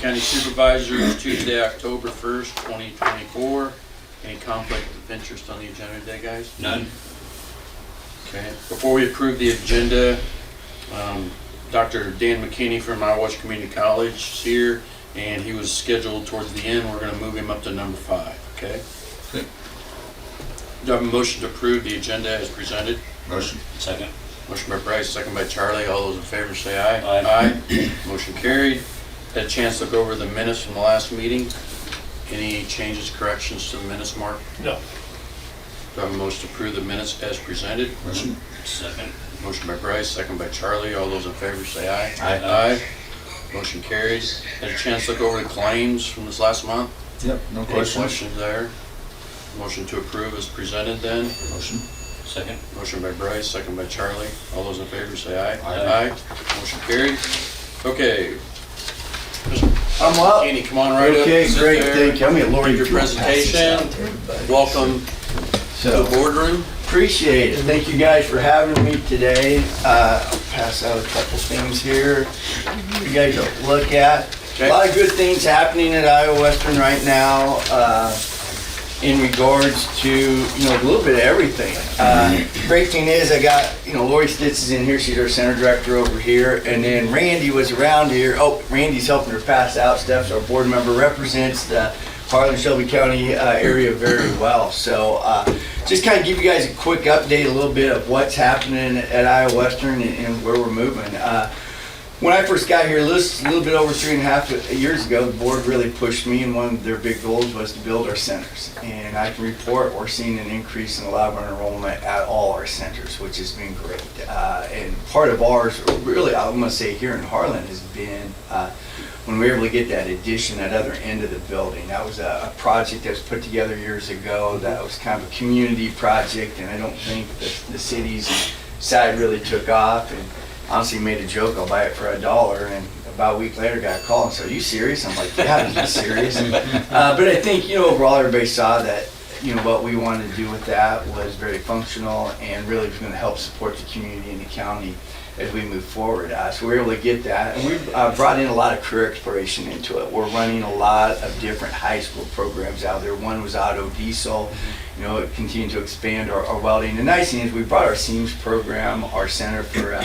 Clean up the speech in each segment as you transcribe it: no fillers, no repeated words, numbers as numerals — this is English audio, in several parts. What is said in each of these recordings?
County Supervisors, Tuesday, October 1st, 2024. Any conflict of interest on the agenda today, guys? None. Okay. Before we approve the agenda, Dr. Dan McKinney from Iowa Community College is here, and he was scheduled towards the end. We're going to move him up to number 5, okay? Okay. Do I have a motion to approve the agenda as presented? Motion. Second. Motion by Bryce, second by Charlie. All those in favor say aye. Aye. Motion carried. Had a chance to look over the minutes from the last meeting. Any changes, corrections to the minutes, Mark? No. Do I have a motion to approve the minutes as presented? Motion. Second. Motion by Bryce, second by Charlie. All those in favor say aye. Aye. Motion carried. Had a chance to look over the claims from this last month. Yep, no Any questions. questions there? Motion to approve as presented then. Motion. Second. Motion by Bryce, second by Charlie. All those in favor say aye. Aye. Motion carried. Okay. I'm up. Kenny, come on right up. Okay, Sit great, there. thank you. I'm gonna Lori Give your presentation. Welcome to So, the boardroom. appreciate it. Thank you guys for having me today. I'll pass out a couple things here for you guys to look at. Okay. A lot of good things happening at Iowa Western right now in regards to, a little bit of everything. Great thing is I got, Lori Stitz is in here. She's our center director over here. And then Randy was around here. Oh, Randy's helping her pass out stuff. So our board member represents the Harlan, Shelby County area very well. So just kind of give you guys a quick update, a little bit of what's happening at Iowa Western and where we're moving. When I first got here, a little bit over 3.5 years ago, the board really pushed me, and one of their big goals was to build our centers. And I can report we're seeing an increase in allowable enrollment at all our centers, which has been great. And part of ours, really, I'm going to say here in Harlan, has been when we were able to get that addition, that other end of the building. That was a project that was put together years ago. That was kind of a community project, and I don't think the city's side really took off. And honestly made a joke, I'll buy it for $1, and about a week later got a call and said, "Are you serious?" I'm like, "Yeah, I'm serious." But I think, overall everybody saw that, what we wanted to do with that was very functional and really was going to help support the community and the county as we move forward. So we were able to get that, and we've brought in a lot of career exploration into it. We're running a lot of different high school programs out there. One was auto diesel. It continued to expand our welding. The nice thing is we brought our SEAMS program, our Center for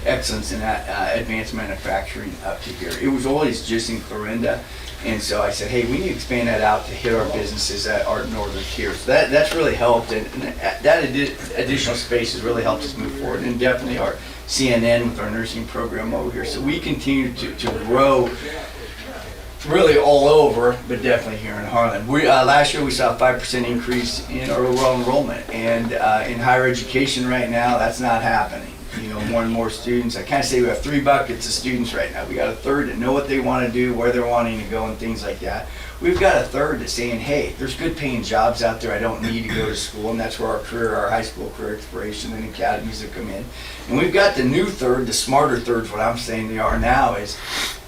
Excellence in Advanced Manufacturing, up to here. It was always just in Clarinda, and so I said, hey, we need to expand that out to hit our businesses that are northern tier. So that's really helped, and that additional space has really helped us move forward, and definitely our CNN with our nursing program over here. So we continue to grow really all over, but definitely here in Harlan. Last year we saw a 5% increase in our overall enrollment, and in higher education right now, that's not happening. More and more students. I kind of say we have 3 buckets of students right now. We got a third that know what they want to do, where they're wanting to go, and things like that. We've got a third that's saying, hey, there's good paying jobs out there. I don't need to go to school, and that's where our high school career exploration and academies have come in. And we've got the new third, the smarter thirds, what I'm saying they are now is,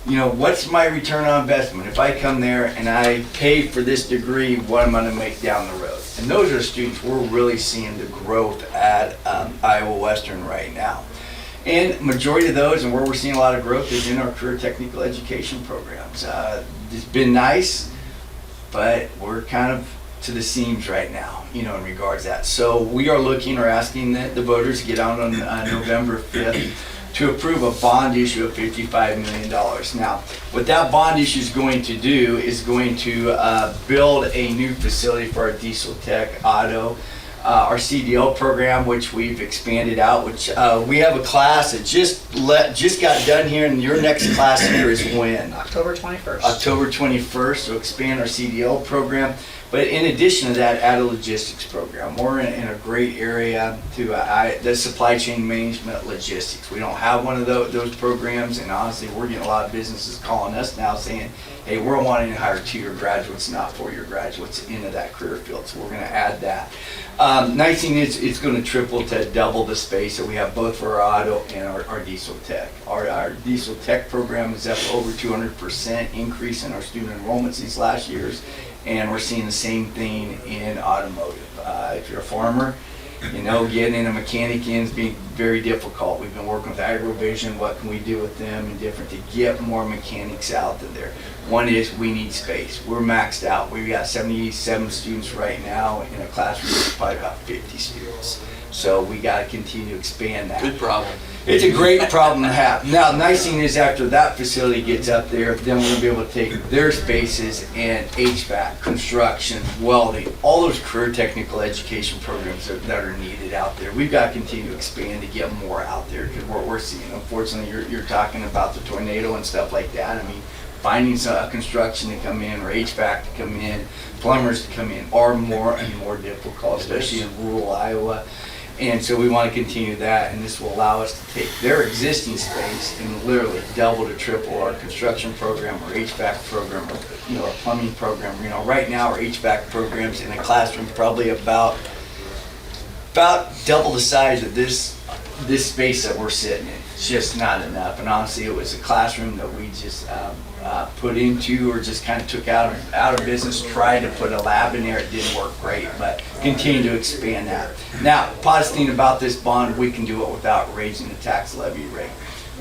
what's my return on investment? If I come there and I pay for this degree, what am I going to make down the road? And those are the students we're really seeing the growth at Iowa Western right now. And majority of those, and where we're seeing a lot of growth, is in our career technical education programs. It's been nice, but we're kind of to the seams right now, in regards to that. So we are looking or asking the voters to get out on November 5th to approve a bond issue of $55 million. Now, what that bond issue is going to do is going to build a new facility for our diesel tech auto, our CDL program, which we've expanded out, which we have a class that just got done here, and your next class here is when? October 21st. October 21st, to expand our CDL program. But in addition to that, add a logistics program. We're in a great area to the supply chain management logistics. We don't have one of those programs, and honestly, we're getting a lot of businesses calling us now saying, hey, we're wanting to hire 2-year graduates, not 4-year graduates into that career field. So we're going to add that. Nice thing is it's going to triple to double the space that we have both for our auto and our diesel tech. Our diesel tech program is up over 200% increase in our student enrollments these last years. And we're seeing the same thing in automotive. If you're a farmer You know, getting a mechanic in is being very difficult. We've been working with Agrovision, what can we do with them and different to get more mechanics out there. One is we need space. We're maxed out. We've got 77 students right now in a classroom with probably about 50 students. So we got to continue to expand that. Good problem. It's a great problem to have. Now, the nice thing is after that facility gets up there, then we're gonna be able to take their spaces and HVAC, construction, welding, all those career technical education programs that are needed out there. We've got to continue to expand to get more out there because what we're seeing, unfortunately, you're talking about the tornado and stuff like that. I mean, finding some construction to come in or HVAC to come in, plumbers to come in are more and more difficult, especially in rural Iowa. And so we want to continue that, and this will allow us to take their existing space and literally double to triple our construction program, our HVAC program, or, you know, our plumbing program. You know, right now our HVAC programs in a classroom probably about double the size of this space that we're sitting in. It's just not enough. And honestly, it was a classroom that we just put into or just kind of took out of business, tried to put a lab in there. It didn't work great, but continue to expand that. Now, positive thing about this bond, we can do it without raising the tax levy rate.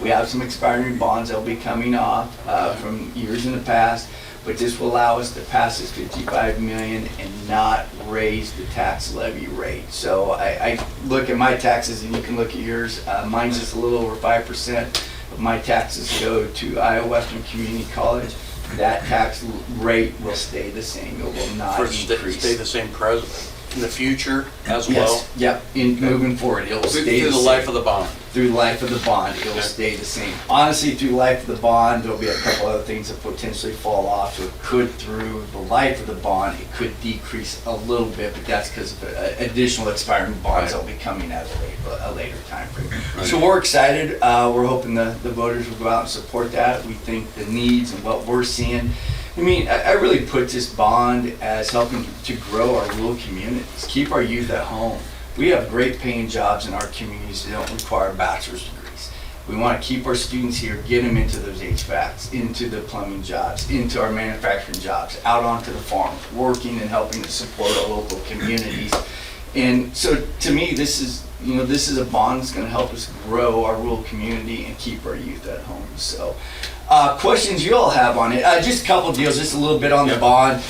We have some expiring bonds that'll be coming off from years in the past, but this will allow us to pass this 55 million and not raise the tax levy rate. So I look at my taxes and you can look at yours. Mine's just a little over 5% of my taxes go to Iowa Western Community College. That tax rate will stay the same. It will not increase. Stay the same present in the future as well? Yes, yep, moving forward, it will stay Through the the same. life of the bond? Through the life of the bond, it will stay the same. Honestly, through the life of the bond, there'll be a couple other things that potentially fall off. So it could, through the life of the bond, it could decrease a little bit, but that's because of additional expiring bonds that'll be coming at a later time frame. Right. So we're excited. We're hoping the voters will go out and support that. We think the needs and what we're seeing. I mean, I really put this bond as helping to grow our rural communities, keep our youth at home. We have great paying jobs in our communities that don't require bachelor's degrees. We want to keep our students here, get them into those HVACs, into the plumbing jobs, into our manufacturing jobs, out onto the farms, working and helping to support our local communities. And so to me, this is a bond that's going to help us grow our rural community and keep our youth at home. So questions you all have on it? Just a couple of deals, just a little bit on the bond.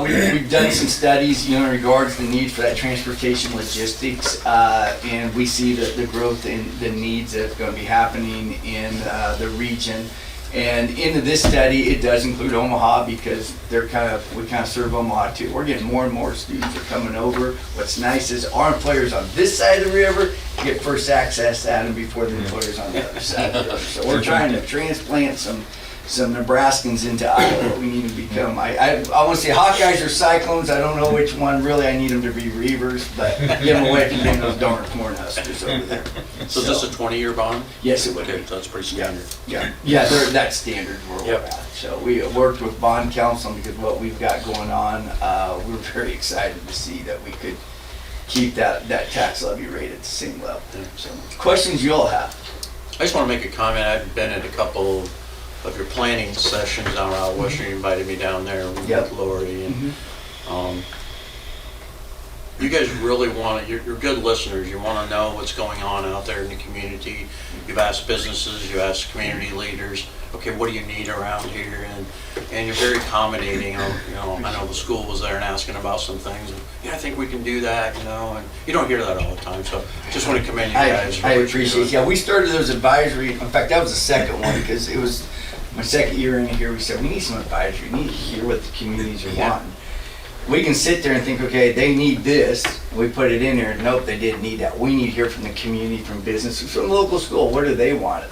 We've done some studies, in regards to the need for that transportation logistics, and we see the growth in the needs that's going to be happening in the region. And into this study, it does include Omaha because we kind of serve Omaha too. We're getting more and more students are coming over. What's nice is our employers on this side of the river get first access at them before the employers on the other side of the river. So we're trying to transplant some Nebraskans into Iowa. We need to become, I want to say Hawkeyes or Cyclones. I don't know which one really. I need them to be Reavers, but get them away from them, those darn Cornhuskers over there. So is this a 20-year bond? Yes, it would Okay, be. so that's pretty standard. Yeah, that's standard where we're Yep. at. So we worked with bond counsel because what we've got going on, we're very excited to see that we could keep that tax levy rate at the same level. So questions you all have? I just want to make a comment. I've been at a couple of your planning sessions down out west. You invited me down there with Yep. Lori, and you guys really want to, you're good listeners. You want to know what's going on out there in the community. You've asked businesses, you asked community leaders, okay, what do you need around here? And you're very accommodating. I know the school was there and asking about some things. And, yeah, I think we can do that, and you don't hear that all the time. So just want to commend you guys. for I what you're appreciate doing. it. Yeah, we started those advisory, in fact, that was the second one because it was my second year in here. We said, we need some advisory. We need to hear what the communities are Yeah. wanting. We can sit there and think, okay, they need this. We put it in there. Nope, they didn't need that. We need to hear from the community, from businesses, from the local school. What do they want?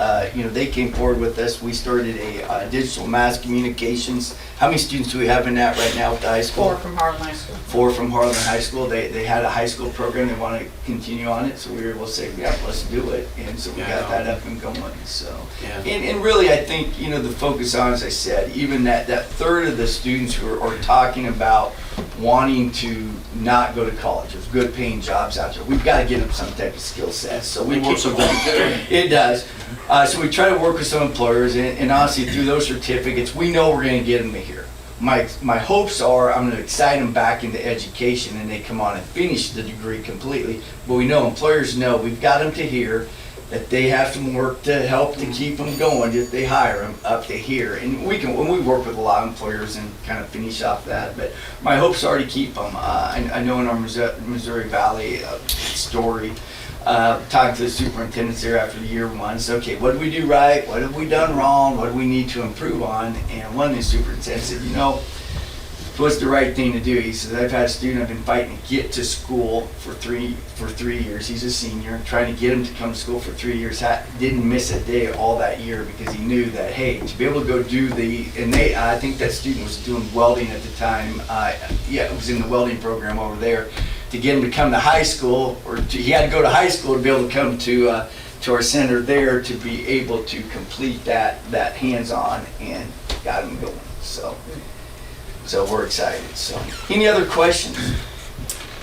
They came forward with us. We started a digital mass communications. How many students do we have in that right now at the high school? 4 from Harlan High School. 4 from Harlan High School. They had a high school program. They want to continue on it. So we were able to say, yeah, let's do it. And so we got that up and going. So, Yeah. and really, I think, the focus on, as I said, even that third of the students who are talking about wanting to not go to college. There's good paying jobs out there. We've got to get them some type of skill set. So we It work keeps with them them. going. It does. So we try to work with some employers, and honestly, through those certificates, we know we're going to get them here. my hopes are I'm gonna excite them back into education and they come on and finish the degree completely. But we know, employers know, we've got them to here, that they have some work to help to keep them going if they hire them up to here. And we work with a lot of employers and kind of finish off that, but my hopes are to keep them. I know in our Missouri Valley story, talking to the superintendents there after year one, so okay, what did we do right? What have we done wrong? What do we need to improve on? And one of the superintendents said, what's the right thing to do? He says, I've had a student I've been fighting to get to school for 3 years. He's a senior, trying to get him to come to school for 3 years. Didn't miss a day all that year because he knew that, hey, to be able to go do I think that student was doing welding at the time. It was in the welding program over there. To get him to come to high school, he had to go to high school to be able to come to our center there to be able to complete that hands-on, and got him going. So we're excited. So, any other questions?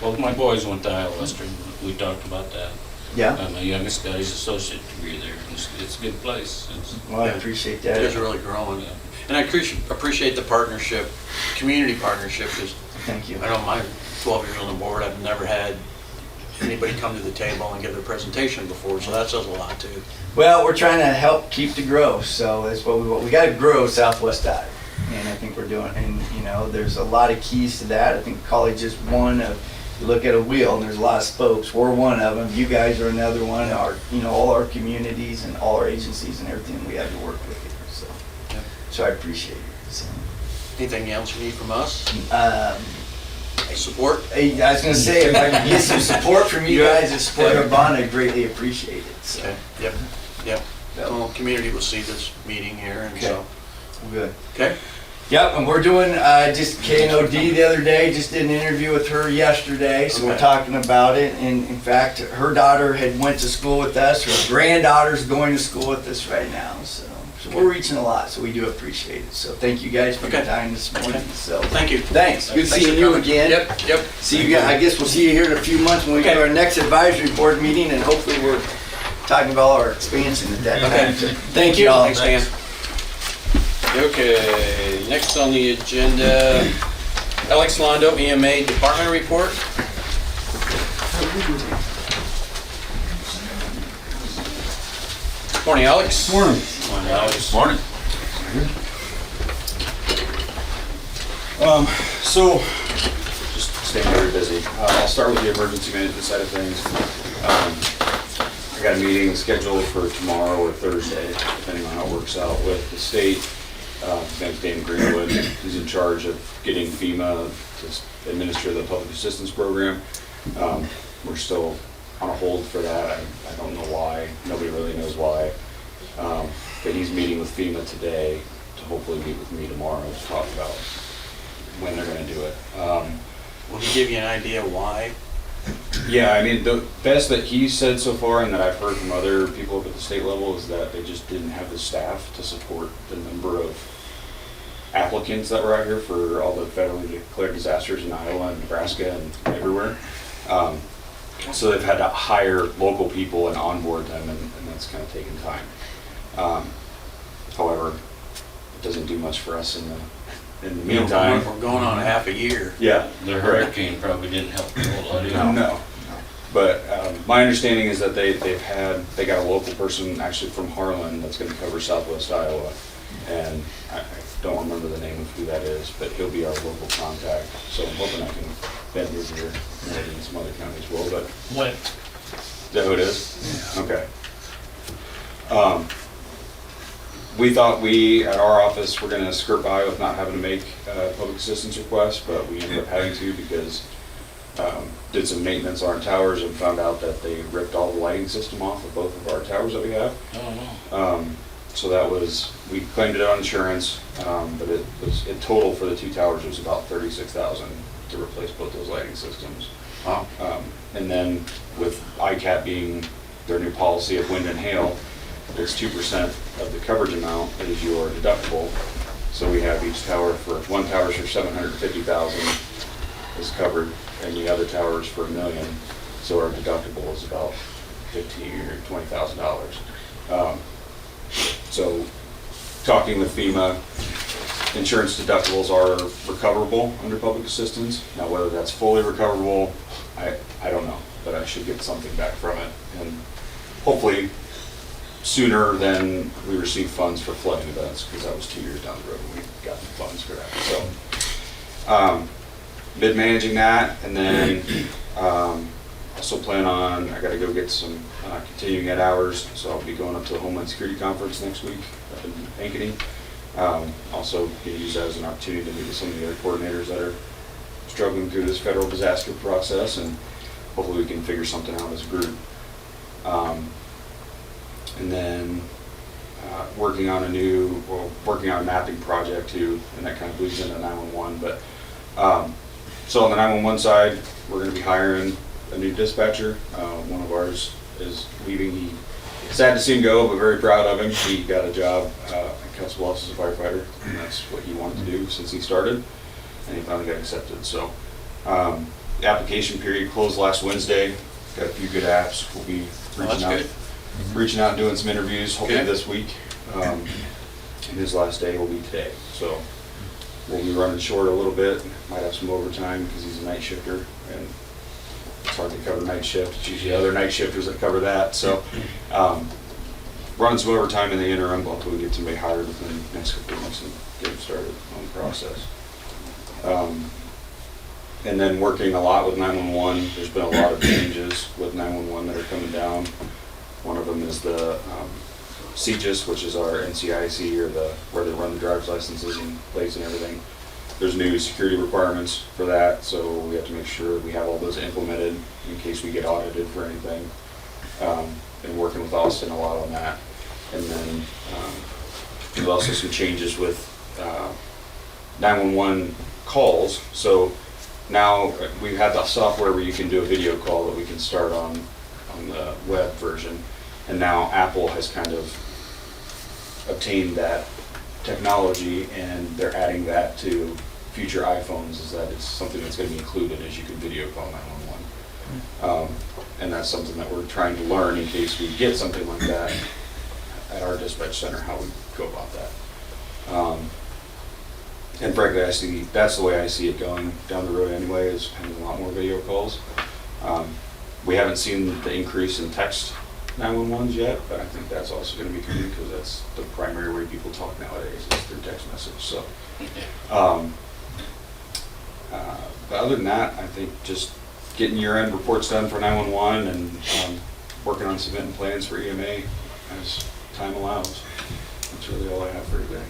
Well, my boys went to Iowa Western. We talked about that. Yeah. My youngest guy's associate degree there. It's a good place. Well, I appreciate You guys that. are really growing. And I appreciate the partnership, community partnership, because Thank you. I know my 12 years on the board, I've never had anybody come to the table and give their presentation before, so that says a lot too. Well, we're trying to help keep the growth, so that's what we want. We got to grow Southwest Iowa, and I think we're doing. And there's a lot of keys to that. I think college is one of. You look at a wheel, and there's a lot of spokes. We're one of them. You guys are another one. All our communities and all our agencies and everything we have to work with here. So, Yeah. so I appreciate it. So. Anything else you need from us? Support? Hey, I was gonna say, if I could get some support from you guys to support our bond, I'd greatly appreciate it. So. Okay, yep. The whole community will see this meeting here, and so, Good. okay? Yep, and we're doing, just KNOD the other day, just did an interview with her yesterday, so we're Okay. talking about it. And in fact, her daughter had went to school with us, her granddaughter's going to school with us right now, so we're reaching a lot, so we do appreciate it. So thank you guys for your Okay. time this morning, so. Thank you. Thanks, good Thanks seeing for you coming. again. Yep. See you guys, I guess we'll see you here in a few months when we go to our next advisory board meeting, and hopefully we're talking about our expansion at that time. Okay. Thank you all. Thanks, Dan. Okay, next on the agenda, Alex Londo, EMA Department Report. Morning, Alex. Morning. Morning, Alex. Morning. So, just staying very busy. I'll start with the emergency management side of things. I got a meeting scheduled for tomorrow or Thursday, depending on how it works out with the state. His name's Dan Greenwood. He's in charge of getting FEMA to administer the public assistance program. We're still on a hold for that. I don't know why. Nobody really knows why. But he's meeting with FEMA today to hopefully meet with me tomorrow to talk about when they're going to do it. Will he give you an idea why? Yeah, I mean, the best that he said so far and that I've heard from other people up at the state level is that they just didn't have the staff to support the number of applicants that were out here for all the federally declared disasters in Iowa and Nebraska and everywhere. So they've had to hire local people and onboard them, and that's kind of taken time. However, it doesn't do much for us in the meantime. We're going on half a year. Yeah. The hurricane probably didn't help a whole lot either. No. But my understanding is that they got a local person actually from Harlan that's going to cover Southwest Iowa, and I don't remember the name of who that is, but he'll be our local contact. So I'm hoping I can bend his ear more than some other counties will. But What? is that who it is? Yeah. Okay. We thought at our office, we're going to skirt by with not having to make public assistance requests, but we ended up having to because did some maintenance on our towers and found out that they ripped all the lighting system off of both of our towers that we have. Oh, no. So we claimed it on insurance, but it total for the two towers was about $36,000 to replace both those lighting systems. Wow. And then with ICAP being their new policy of wind and hail, it's 2% of the coverage amount that is your deductible. So we have each tower one tower's for $750,000 is covered, and the other tower's for $1 million. So our deductible is about $15,000 or $20,000. So talking with FEMA, insurance deductibles are recoverable under public assistance. Now, whether that's fully recoverable, I don't know, but I should get something back from it. And hopefully sooner than we receive funds for flooding events, because that was 2 years down the road when we got the funds for that. So, been managing that, and then also plan on, I gotta go get some continuing ed hours, so I'll be going up to the Homeland Security Conference next week up in Ankeny. Also gonna use that as an opportunity to meet with some of the other coordinators that are struggling through this federal disaster process, and hopefully we can figure something out as a group. And then working on a mapping project too, and that kind of bleeds into 911. But so on the 911 side, we're going to be hiring a new dispatcher. One of ours is leaving. He sad to see him go, but very proud of him. He got a job at Castle Bluffs as a firefighter, and that's what he wanted to do since he started, and he finally got accepted. So the application period closed last Wednesday. Got a few good apps. We'll be reaching out and doing some interviews hopefully this week. And his last day will be today. So we'll be running short a little bit. Might have some overtime because he's a night shifter, and it's hard to cover night shift. It's usually other night shifters that cover that. So running some overtime in the interim until we get somebody hired within the next couple of months and get them started on the process. And then working a lot with 911. There's been a lot of changes with 911 that are coming down. One of them is the CGIS, which is our NCIC, or where they run the driver's licenses and plates and everything. There's new security requirements for that, so we have to make sure we have all those implemented in case we get audited for anything. Been working with Austin a lot on that. And then there's also some changes with 911 calls. So now we've had the software where you can do a video call that we can start on the web version, and now Apple has kind of obtained that technology, and they're adding that to future iPhones, is that it's something that's going to be included as you can video call 911. And that's something that we're trying to learn in case we get something like that at our dispatch center, how we go about that. And frankly, that's the way I see it going down the road anyway, is having a lot more video calls. We haven't seen the increase in text 911s yet, but I think that's also going to be coming because that's the primary way people talk nowadays, is through text message. So, but other than that, I think just getting year-end reports done for 911 and working on submitting plans for EMA as time allows. That's really all I have for today.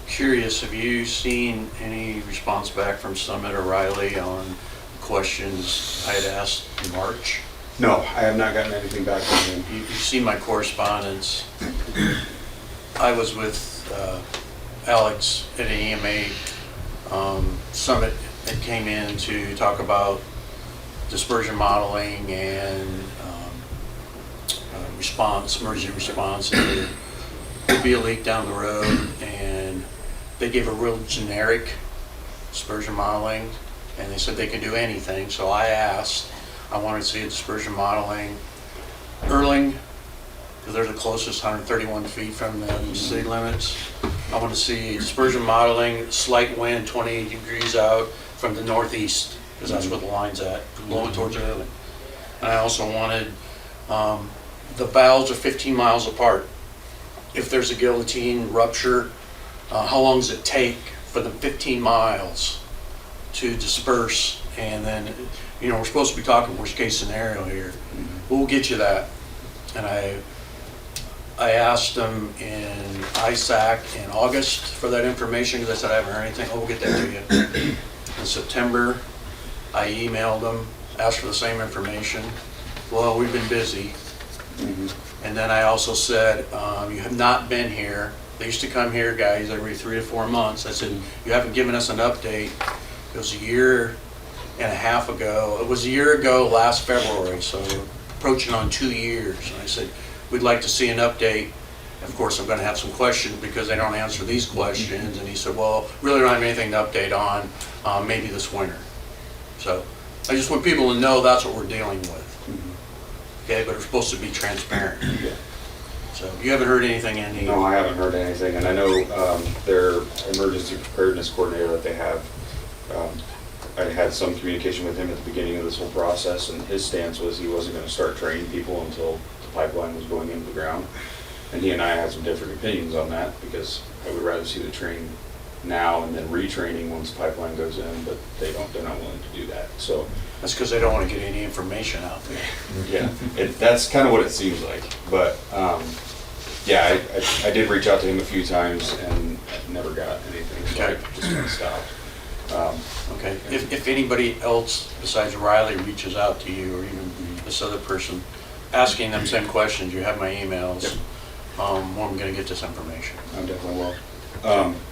Curious, have you seen any response back from Summit or Riley on questions I had asked in March? No, I have not gotten anything back from him. You see my correspondence. I was with Alex at an EMA summit that came in to talk about dispersion modeling and emergency response. And there would be a leak down the road, and they gave a real generic dispersion modeling, and they said they could do anything. So I asked, I wanted to see a dispersion modeling Erling, because they're the closest, 131 feet from the city limits. I want to see dispersion modeling, slight wind 28 degrees out from the northeast, because that's where the line's at, blowing towards Erling. And I also wanted, the valves are 15 miles apart. If there's a guillotine rupture, how long does it take for the 15 miles to disperse? And then, you know, we're supposed to be talking worst case scenario here. We'll get you that. And I asked them in ISAC in August for that information, because I said I haven't heard anything. Oh, we'll get that to you. In September, I emailed them, asked for the same information. Well, we've been busy. And then I also said, you have not been here. They used to come here, guys, every 3 to 4 months. I said, you haven't given us an update. It was a year and a half ago. It was a year ago last February, so approaching on 2 years. And I said, we'd like to see an update. Of course, I'm going to have some questions because they don't answer these questions. And he said, well, really don't have anything to update on, maybe this winter. So I just want people to know that's what we're dealing with. Okay, but we're supposed to be transparent. So you haven't heard anything, Andy? No, I haven't heard anything, and I know their emergency preparedness coordinator that they have, I had some communication with him at the beginning of this whole process, and his stance was he wasn't going to start training people until the pipeline was going into the ground. And he and I had some different opinions on that, because I would rather see the train now and then retraining once the pipeline goes in, but they're not willing to do that. So That's because they don't want to get any information out there. yeah, that's kind of what it seems like. But yeah, I did reach out to him a few times and never got anything, so I just kind of stopped. Okay, if anybody else besides Riley reaches out to you, or even this other person, asking them same questions, you have my emails. Yep. When I'm gonna get this information. I definitely will.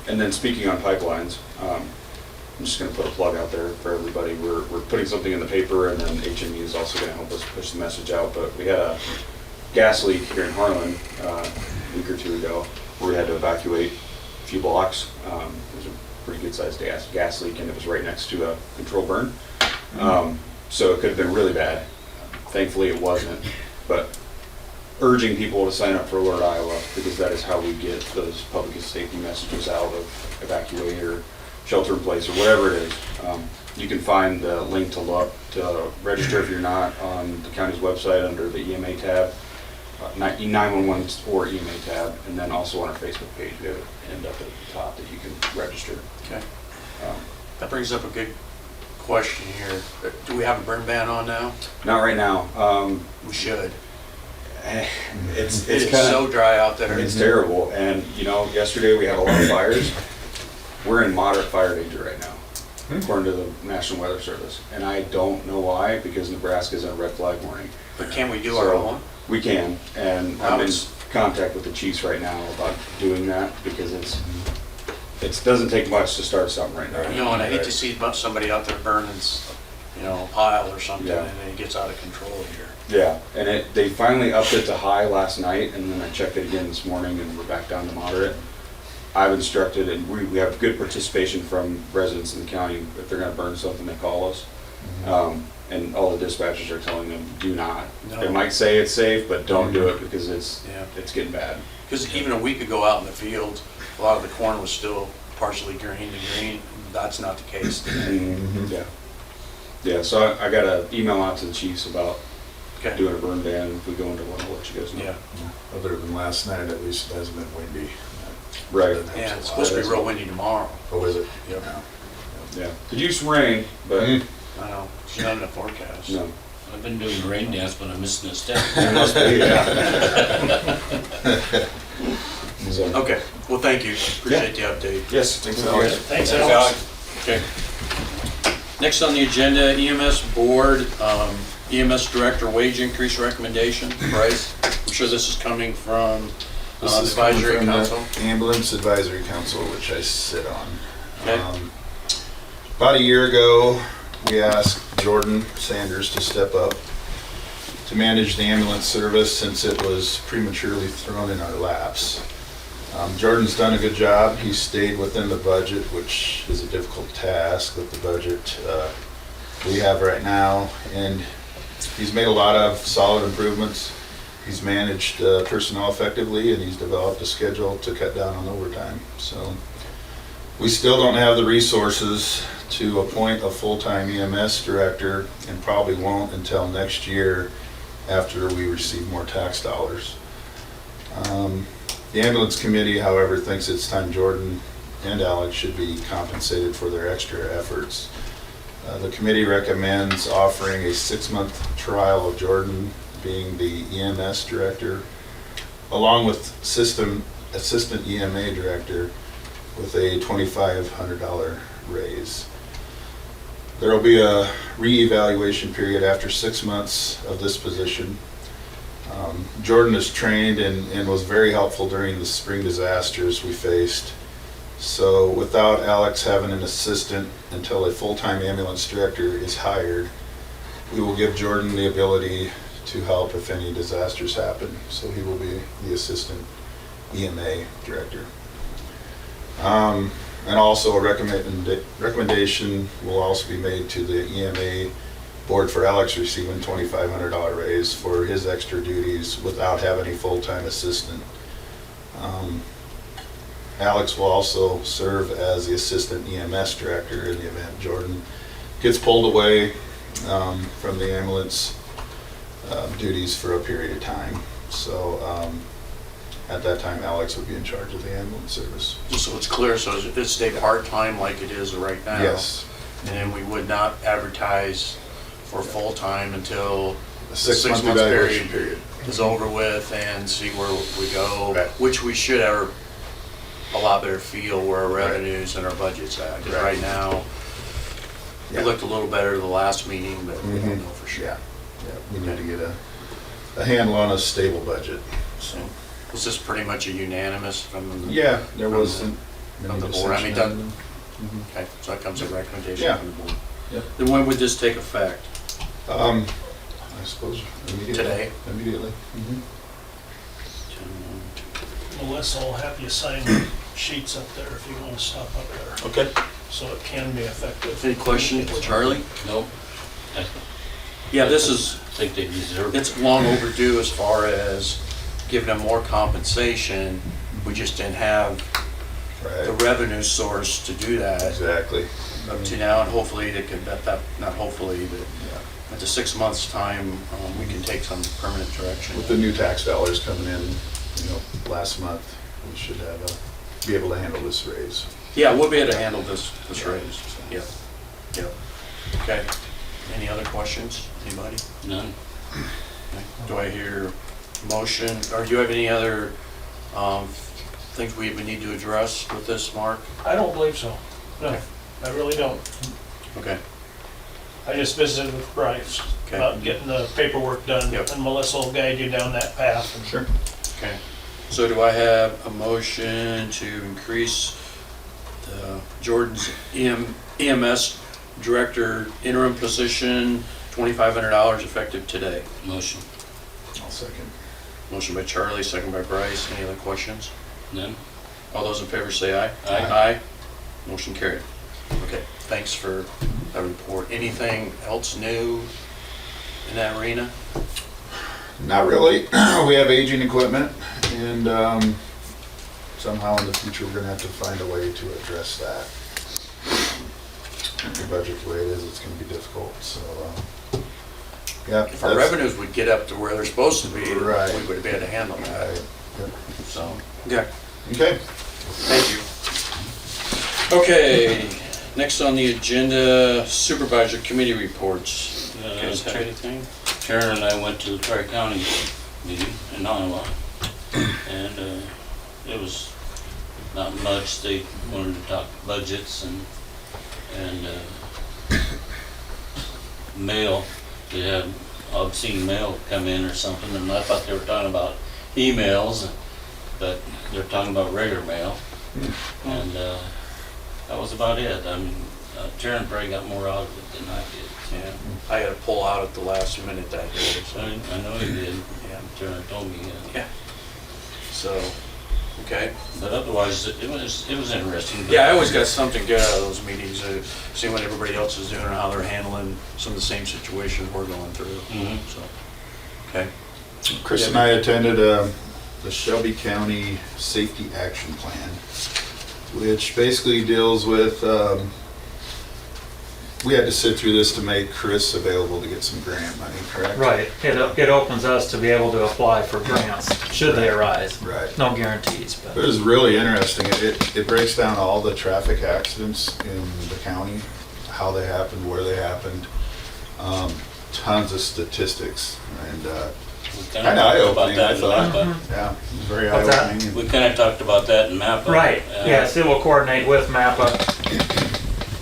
And then speaking on pipelines, I'm just going to put a plug out there for everybody. We're putting something in the paper, and then HME is also going to help us push the message out. But we had a gas leak here in Harlan a week or two ago, where we had to evacuate a few blocks. It was a pretty good sized gas leak, and it was right next to a control burn. So it could have been really bad. Thankfully it wasn't. But urging people to sign up for Alert Iowa, because that is how we get those public safety messages out of evacuate or shelter in place or whatever it is. You can find the link to register if you're not on the county's website under the EMA tab, 911 or EMA tab, and then also on our Facebook page we have it end up at the top that you can register. Okay. That brings up a good question here. Do we have a burn ban on now? Not right now. We should. It's It's kind so of dry out there. it's terrible, and you know, yesterday we had a lot of fires. We're in moderate fire danger right now, according to the National Weather Service, and I don't know why, because Nebraska's in a red flag warning. But can we do our So, own? We can, and How I'm in is- contact with the chiefs right now about doing that, because it doesn't take much to start something right now. You know, and I hate to see somebody out there burning, a pile or something, Yeah. and it gets out of control here. Yeah, and they finally upped it to high last night, and then I checked it again this morning, and we're back down to moderate. I've instructed, and we have good participation from residents in the county. If they're gonna burn something, they call us. And all the dispatchers are telling them, do not. No. They might say it's safe, but don't do it, because it's getting bad. Because even a week ago out in the fields, a lot of the corn was still partially green to green. That's not the case today. Yeah. Yeah, so I got an email out to the chiefs about Okay. doing a burn ban. If we go into one, I'll let you guys know. Yeah. Other than last night, at least it hasn't been windy. Right. Yeah, it's supposed to be real windy tomorrow. Oh, is it? Yep. Yeah. Could use rain, but I know, it's not in the forecast. no. I've been doing rain dance, but I'm missing a step. It must be, yeah. So, Okay, well, thank you. Appreciate the update. yes, thanks for always. Thanks, Alex. Okay. Next on the agenda, EMS Board, EMS Director wage increase recommendation, Bryce. I'm sure this is coming from This is coming Advisory from the Council. Ambulance Advisory Council, which I sit on. Okay. About a year ago, we asked Jordan Sanders to step up to manage the ambulance service, since it was prematurely thrown in our laps. Jordan's done a good job. He stayed within the budget, which is a difficult task with the budget we have right now, and he's made a lot of solid improvements. He's managed personnel effectively, and he's developed a schedule to cut down on overtime. So we still don't have the resources to appoint a full-time EMS director, and probably won't until next year after we receive more tax dollars. The ambulance committee, however, thinks it's time Jordan and Alex should be compensated for their extra efforts. The committee recommends offering a 6-month trial of Jordan being the EMS director, along with assistant EMA director, with a $2,500 raise. There will be a re-evaluation period after 6 months of this position. Jordan is trained and was very helpful during the spring disasters we faced. So without Alex having an assistant until a full-time ambulance director is hired, we will give Jordan the ability to help if any disasters happen. So he will be the assistant EMA director. And also a recommendation will also be made to the EMA board for Alex receiving $2,500 raise for his extra duties without having a full-time assistant. Alex will also serve as the assistant EMS director in the event Jordan gets pulled away from the ambulance duties for a period of time. So at that time, Alex would be in charge of the ambulance service. Just so it's clear, so it stay part-time like it is right now? Yes. And we would not advertise for full-time until A the 6-month 6 month evaluation period period. is over with and see where we go, Right. which we should have a lot better feel where our Right. revenues and our budget's at. Because Right. right now, Yeah. it looked a little better the last meeting, but we don't Mhm. know for sure. Yeah, we need to get a handle on a stable budget. So, was this pretty much a unanimous from the? Yeah, there wasn't From many the board, I mean, dissension. Okay, so that comes a recommendation Yeah. from the board. Yep. Then when would this take effect? I suppose immediately. Today? Immediately. Melissa will have you sign the sheets up there if you want to stop up there, Okay. so it can be effective. Any questions, Charlie? Nope. I Yeah, this is, think they deserve it. it's long overdue as far as giving them more compensation. We just didn't have the Right, revenue source to do that exactly. up to now, and hopefully they could, not hopefully, but at the 6 months' time, we can take some permanent direction. With the new tax dollars coming in, last month, we should be able to handle this raise. Yeah, we'll be able to handle this raise. Yeah, yeah. Okay. Any other questions? Anybody? None. Okay. Do I hear motion, or do you have any other things we would need to address with this, Mark? I don't believe so, no, Okay. I really don't. Okay. I just visited with Bryce Okay. about getting the paperwork done, Yep. and Melissa will guide you down that path. Sure. Okay. So do I have a motion to increase Jordan's EMS Director interim position, $2,500 effective today? Motion. I'll second. Motion by Charlie, second by Bryce. Any other questions? None. All those in favor say aye. Aye. Aye. Motion carried. Okay, thanks for that report. Anything else new in that arena? Not really. We have aging equipment, and somehow in the future, we're gonna have to find a way to address that. The budget the way it is, it's gonna be difficult, so, yeah. If our that's- revenues would get up to where they're supposed to be, Right. we would be able to handle that. Right, yep. So, okay, Okay. thank you. Okay, next on the agenda, Supervisor Committee reports. You guys have anything? Karen and I went to the Tri-County meeting in Iowa, and it was not much. They wanted to talk budgets and mail. They had obscene mail come in or something, and I thought they were talking about emails, but they're talking about regular mail. And that was about it. I mean, Karen probably got more out of it than I did. Yeah, I had to pull out at the last minute that day, So so, I know he did. yeah. Karen told me. Yeah. So, okay. But otherwise, it was interesting. But Yeah, I always got something good out of those meetings, see what everybody else is doing and how they're handling some of the same situations we're going through. Mhm. So, okay. Chris and I attended the Shelby County Safety Action Plan, which basically deals with, we had to sit through this to make Chris available to get some grant money, correct? Right, it opens us to be able to apply for grants, should they arise. Right. No guarantees, It but, was really interesting. It breaks down all the traffic accidents in the county, how they happened, where they happened, tons of statistics, and we kind of talked about eye-opening, I that in thought. MAPA. Yeah, it was very What's that? eye-opening. We kind of talked about that in MAPA. right, yes, it will coordinate with MAPPA.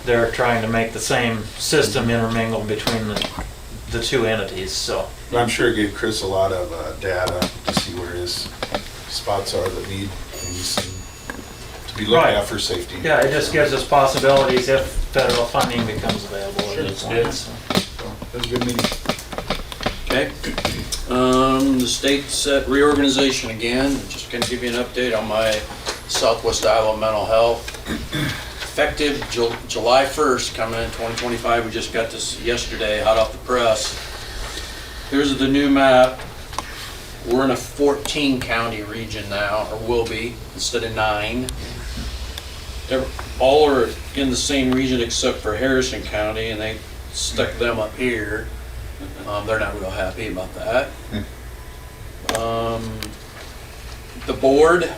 They're trying to make the same system intermingled between the two entities, so. I'm sure it gave Chris a lot of data to see where his spots are that need things to be looked Right. at for safety. Yeah, it just gives us possibilities if federal funding becomes available at this point. That's so. So, it was a good meeting. Okay. The state set reorganization again. Just gonna give you an update on my Southwest Iowa mental health. effective July 1st, coming in 2025. We just got this yesterday, hot off the press. Here's the new map. We're in a 14 county region now, or will be, instead of 9. All are in the same region except for Harrison County, and they stuck them up here. They're not real happy about that. The board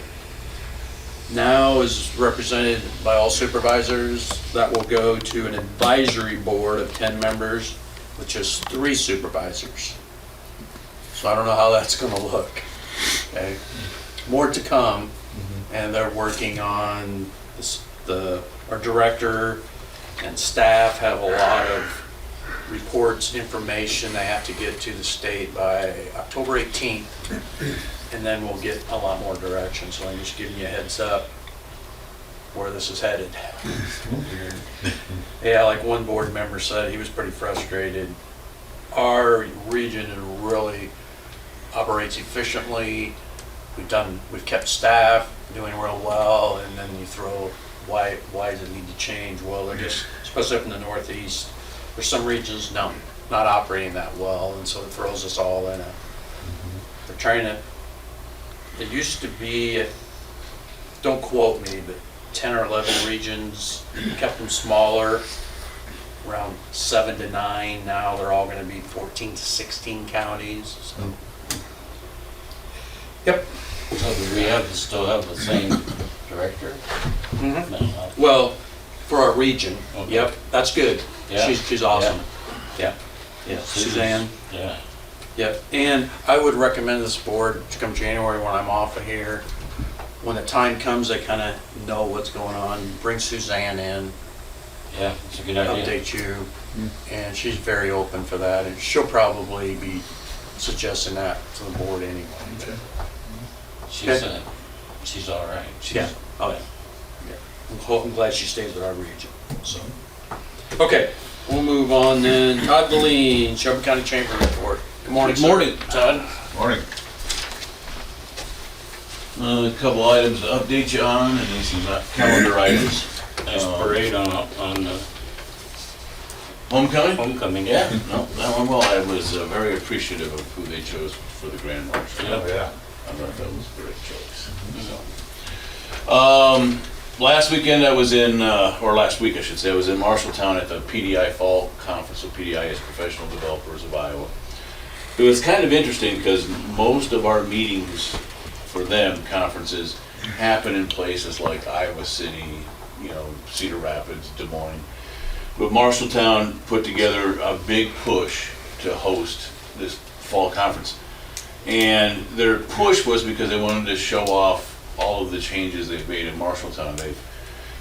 now is represented by all supervisors. That will go to an advisory board of 10 members, which is 3 supervisors. So I don't know how that's gonna look. Okay, more to come, and they're working on this, our director and staff have a lot of reports, information they have to get to the state by October 18th, and then we'll get a lot more direction. So I'm just giving you a heads up where this is headed. Yeah, like one board member said, he was pretty frustrated. Our region really operates efficiently. We've kept staff doing real well, and then you throw, why does it need to change? Well, they're just, especially up in the Northeast, there's some regions not operating that well, and so it throws us all in a, they're trying to, it used to be, don't quote me, but 10 or 11 regions, kept them smaller, around 7 to 9. Now they're all gonna be 14 to 16 counties, so. Yep. So do we still have the same director? Mhm. No, Well, for our region, Okay. yep, that's good. Yeah. She's awesome. Yeah, yeah, Suzanne, Yeah. yep. And I would recommend this board to come January when I'm off of here. When the time comes, they kind of know what's going on, bring Suzanne in, Yeah, it's a good idea. update you, and she's very open for that, and she'll probably be suggesting that to the board anyway. She's all right. Yeah, oh yeah. I'm glad she stays with our region, so. Okay, we'll move on then. Todd Deline, Shelby County Chamber report. Good morning, Good sir. morning, Todd. Morning. A couple items to update you on, and these are not calendar items. Nice parade on Homecoming? homecoming. Yeah, no, that one, well, I was very appreciative of who they chose for the Grand Marshal. Yeah. Oh, yeah. I thought that was a great choice. Last weekend I was in, or last week I should say, I was in Marshalltown at the PDI Fall Conference, so PDI is Professional Developers of Iowa. It was kind of interesting because most of our meetings for them, conferences, happen in places like Iowa City, Cedar Rapids, Des Moines. But Marshalltown put together a big push to host this fall conference. And their push was because they wanted to show off all of the changes they've made in Marshalltown.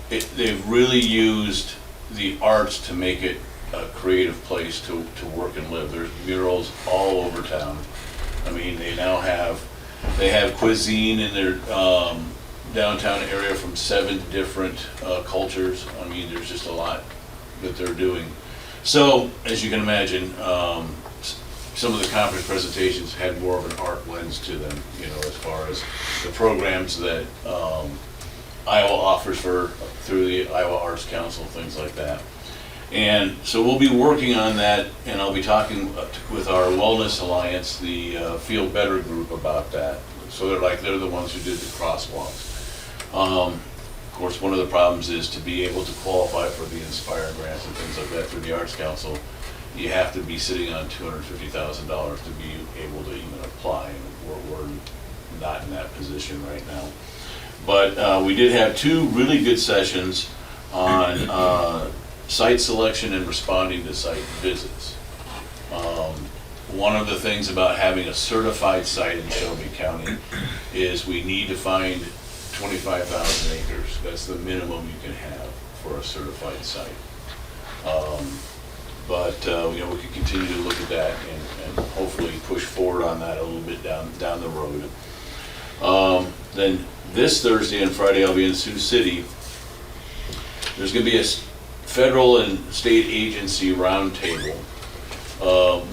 They've really used the arts to make it a creative place to work and live. There's murals all over town. I mean, they have cuisine in their downtown area from 7 different cultures. I mean, there's just a lot that they're doing. So, as you can imagine, some of the conference presentations had more of an art lens to them, as far as the programs that Iowa offers through the Iowa Arts Council, things like that. And so we'll be working on that, and I'll be talking with our Wellness Alliance, the Feel Better group, about that. So they're the ones who did the crosswalks. Of course, one of the problems is to be able to qualify for the Inspire grants and things like that through the Arts Council. You have to be sitting on $250,000 to be able to even apply, and we're not in that position right now. But we did have 2 really good sessions on site selection and responding to site visits. One of the things about having a certified site in Shelby County is we need to find 25,000 acres. That's the minimum you can have for a certified site. But we can continue to look at that and hopefully push forward on that a little bit down the road. Then this Thursday and Friday I'll be in Sioux City. There's going to be a federal and state agency roundtable,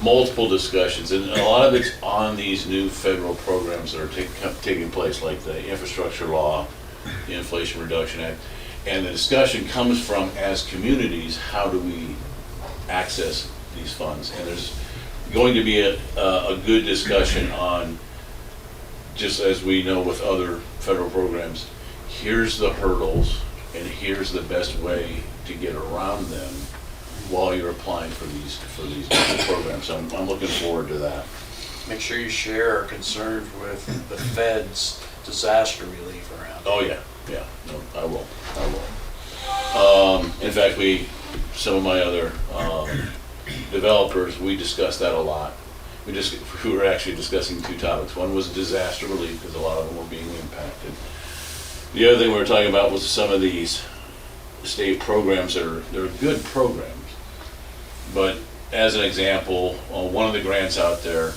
multiple discussions, and a lot of it's on these new federal programs that are taking place, like the infrastructure law, the Inflation Reduction Act. And the discussion comes from, as communities, how do we access these funds? And there's going to be a good discussion on, just as we know with other federal programs, here's the hurdles and here's the best way to get around them while you're applying for these programs. So I'm looking forward to that. Make sure you share our concerns with the feds disaster relief around. Oh, yeah, no, I will. In fact, some of my other developers, we discussed that a lot. We were actually discussing two topics. One was disaster relief, because a lot of them were being impacted. The other thing we were talking about was some of these state programs they're good programs. But as an example, one of the grants out there,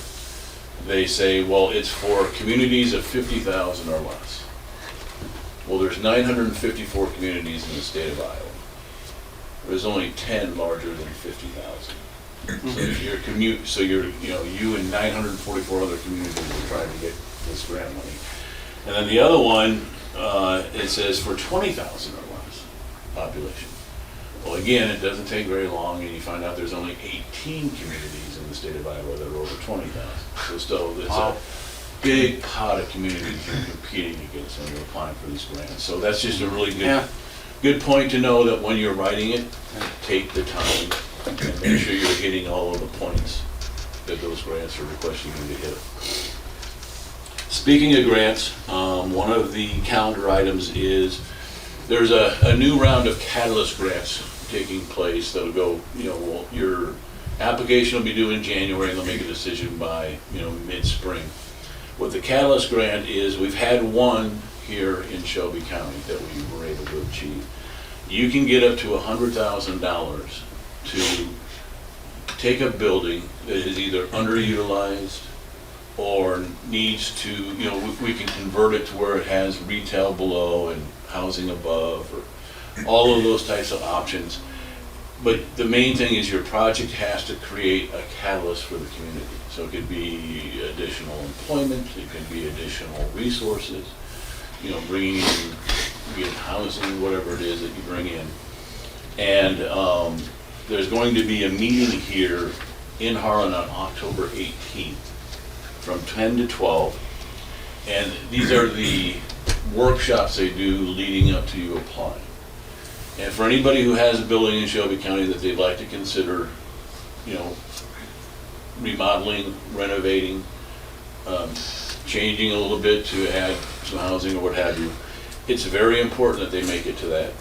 they say, well, it's for communities of 50,000 or less. Well, there's 954 communities in the state of Iowa. There's only 10 larger than 50,000. So you and 944 other communities are trying to get this grant money. And then the other one, it says for 20,000 or less population. Well, again, it doesn't take very long, and you find out there's only 18 communities in the state of Iowa that are over 20,000. So still, it's a big pot of communities you're competing against when you're applying for these grants. So that's just a really good point to know, that when you're writing it, take the time and make sure you're hitting all of the points that those grants are requesting you to hit. Speaking of grants, one of the calendar items is there's a new round of Catalyst grants taking place that'll go, your application will be due in January, and they'll make a decision by, mid-spring. What the Catalyst grant is, we've had one here in Shelby County that we were able to achieve. You can get up to $100,000 to take a building that is either underutilized or needs to, we can convert it to where it has retail below and housing above, or all of those types of options. But the main thing is your project has to create a catalyst for the community. So it could be additional employment, it could be additional resources, bringing in housing, whatever it is that you bring in. And there's going to be a meeting here in Harlan on October 18th from 10 to 12. And these are the workshops they do leading up to you applying. And for anybody who has a building in Shelby County that they'd like to consider, remodeling, renovating, changing a little bit to add some housing or what have you, it's very important that they make it to that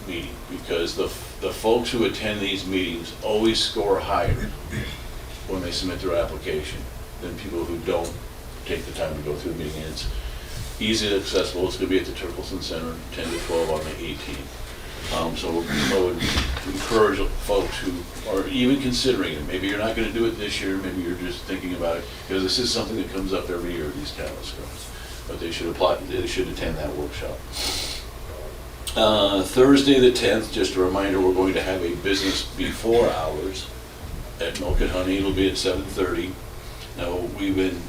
meeting, because the folks who attend these meetings always score higher when they submit their application than people who don't take the time to go through the meeting. And it's easily accessible. It's going to be at the Turkelson Center, 10 to 12 on the 18th. So I would encourage folks who are even considering it. Maybe you're not going to do it this year, maybe you're just thinking about it, because this is something that comes up every year, these catalyst grants. But they should attend that workshop. Thursday the 10th, just a reminder, we're going to have a business before hours at Milk and Honey. It'll be at 7:30. Now, we've been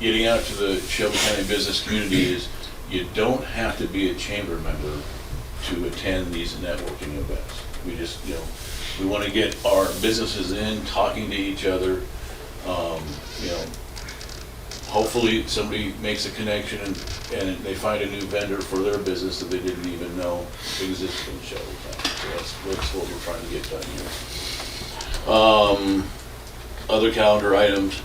getting out to the Shelby County business community is you don't have to be a chamber member to attend these networking events. We just, we want to get our businesses in, talking to each other. Hopefully somebody makes a connection and they find a new vendor for their business that they didn't even know existed in Shelby County. So that's what we're trying to get done here. Other calendar items.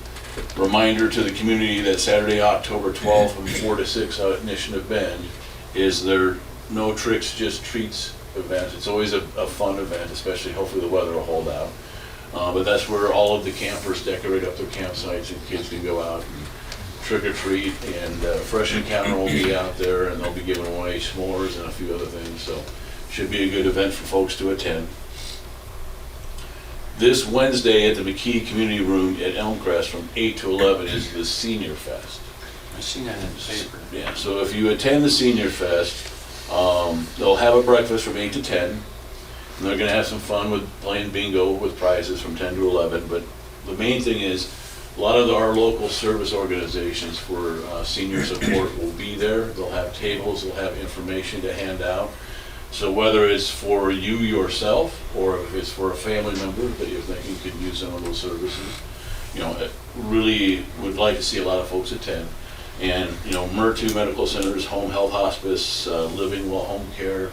Reminder to the community that Saturday, October 12th from 4 to 6 out at Initiative Bend is their No Tricks, Just Treats event. It's always a fun event, especially hopefully the weather will hold out. But that's where all of the campers decorate up their campsites and kids can go out and trick or treat, and Fresh Encounter will be out there and they'll be giving away s'mores and a few other things. So should be a good event for folks to attend. This Wednesday at the McKee Community Room at Elmcrest from 8 to 11 is the Senior Fest. I've seen that in the paper. Yeah, so if you attend the Senior Fest, they'll have a breakfast from 8 to 10. And they're going to have some fun with playing bingo with prizes from 10 to 11. But the main thing is a lot of our local service organizations for senior support will be there. They'll have tables, they'll have information to hand out. So whether it's for you yourself, or if it's for a family member that you're thinking could use some of those services, really would like to see a lot of folks attend. And, MER2 Medical Centers, Home Health Hospice, Living Well Home Care,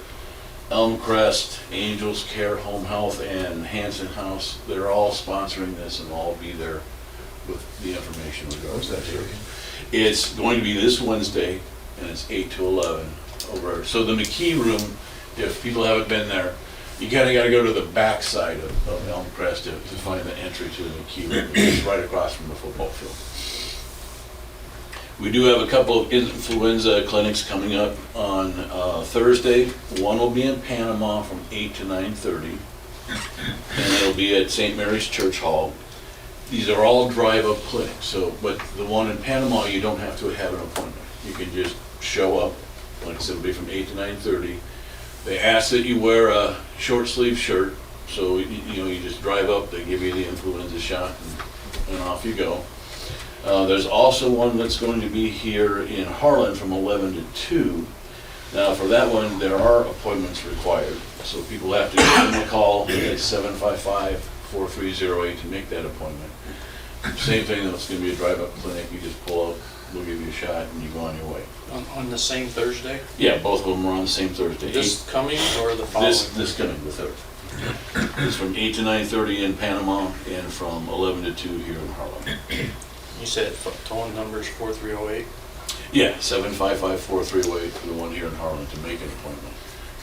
Elmcrest, Angels Care Home Health, and Hanson House, they're all sponsoring this and will all be there with the information regarding that. It's going to be this Wednesday, and it's 8 to 11 over. So the McKee Room, if people haven't been there, you kind of got to go to the back side of Elmcrest to find the entry to the McKee Room. It's right across from the football field. We do have a couple of influenza clinics coming up on Thursday. One will be in Panama from 8 to 9:30, and it'll be at St. Mary's Church Hall. These are all drive-up clinics, but the one in Panama, you don't have to have an appointment. You can just show up. Like I said, it'll be from 8 to 9:30. They ask that you wear a short sleeve shirt, so you just drive up, they give you the influenza shot, and off you go. There's also one that's going to be here in Harlan from 11 to 2. Now for that one, there are appointments required, so people have to give them a call at 755-4308 to make that appointment. Same thing, though, it's going to be a drive-up clinic. You just pull up, we'll give you a shot, and you go on your way. On the same Thursday? Yeah, both of them are on the same Thursday. This coming or the following? This coming, the third. It's from 8 to 9:30 in Panama and from 11 to 2 here in Harlem. You said phone number's 4308? Yeah, 755-4308 for the one here in Harlan to make an appointment.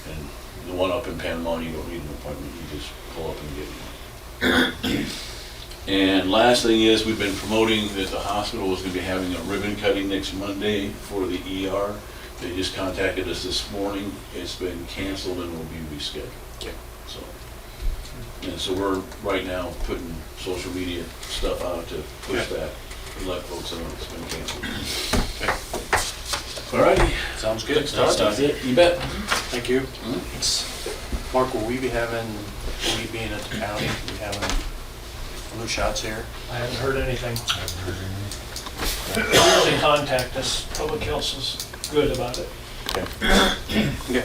And the one up in Panama, you don't need an appointment, you just pull up and get one. And last thing is, we've been promoting that the hospital is going to be having a ribbon cutting next Monday for the ER. They just contacted us this morning. It's been canceled and will be rescheduled. Okay. So we're right now putting social media stuff out to push that and let folks know it's been canceled. Okay. All righty. Sounds good. That's it. You bet. Thank you. Mark, will we be being at the county, we having flu shots here? I haven't heard anything. Usually contact us, public health is good about it. Okay.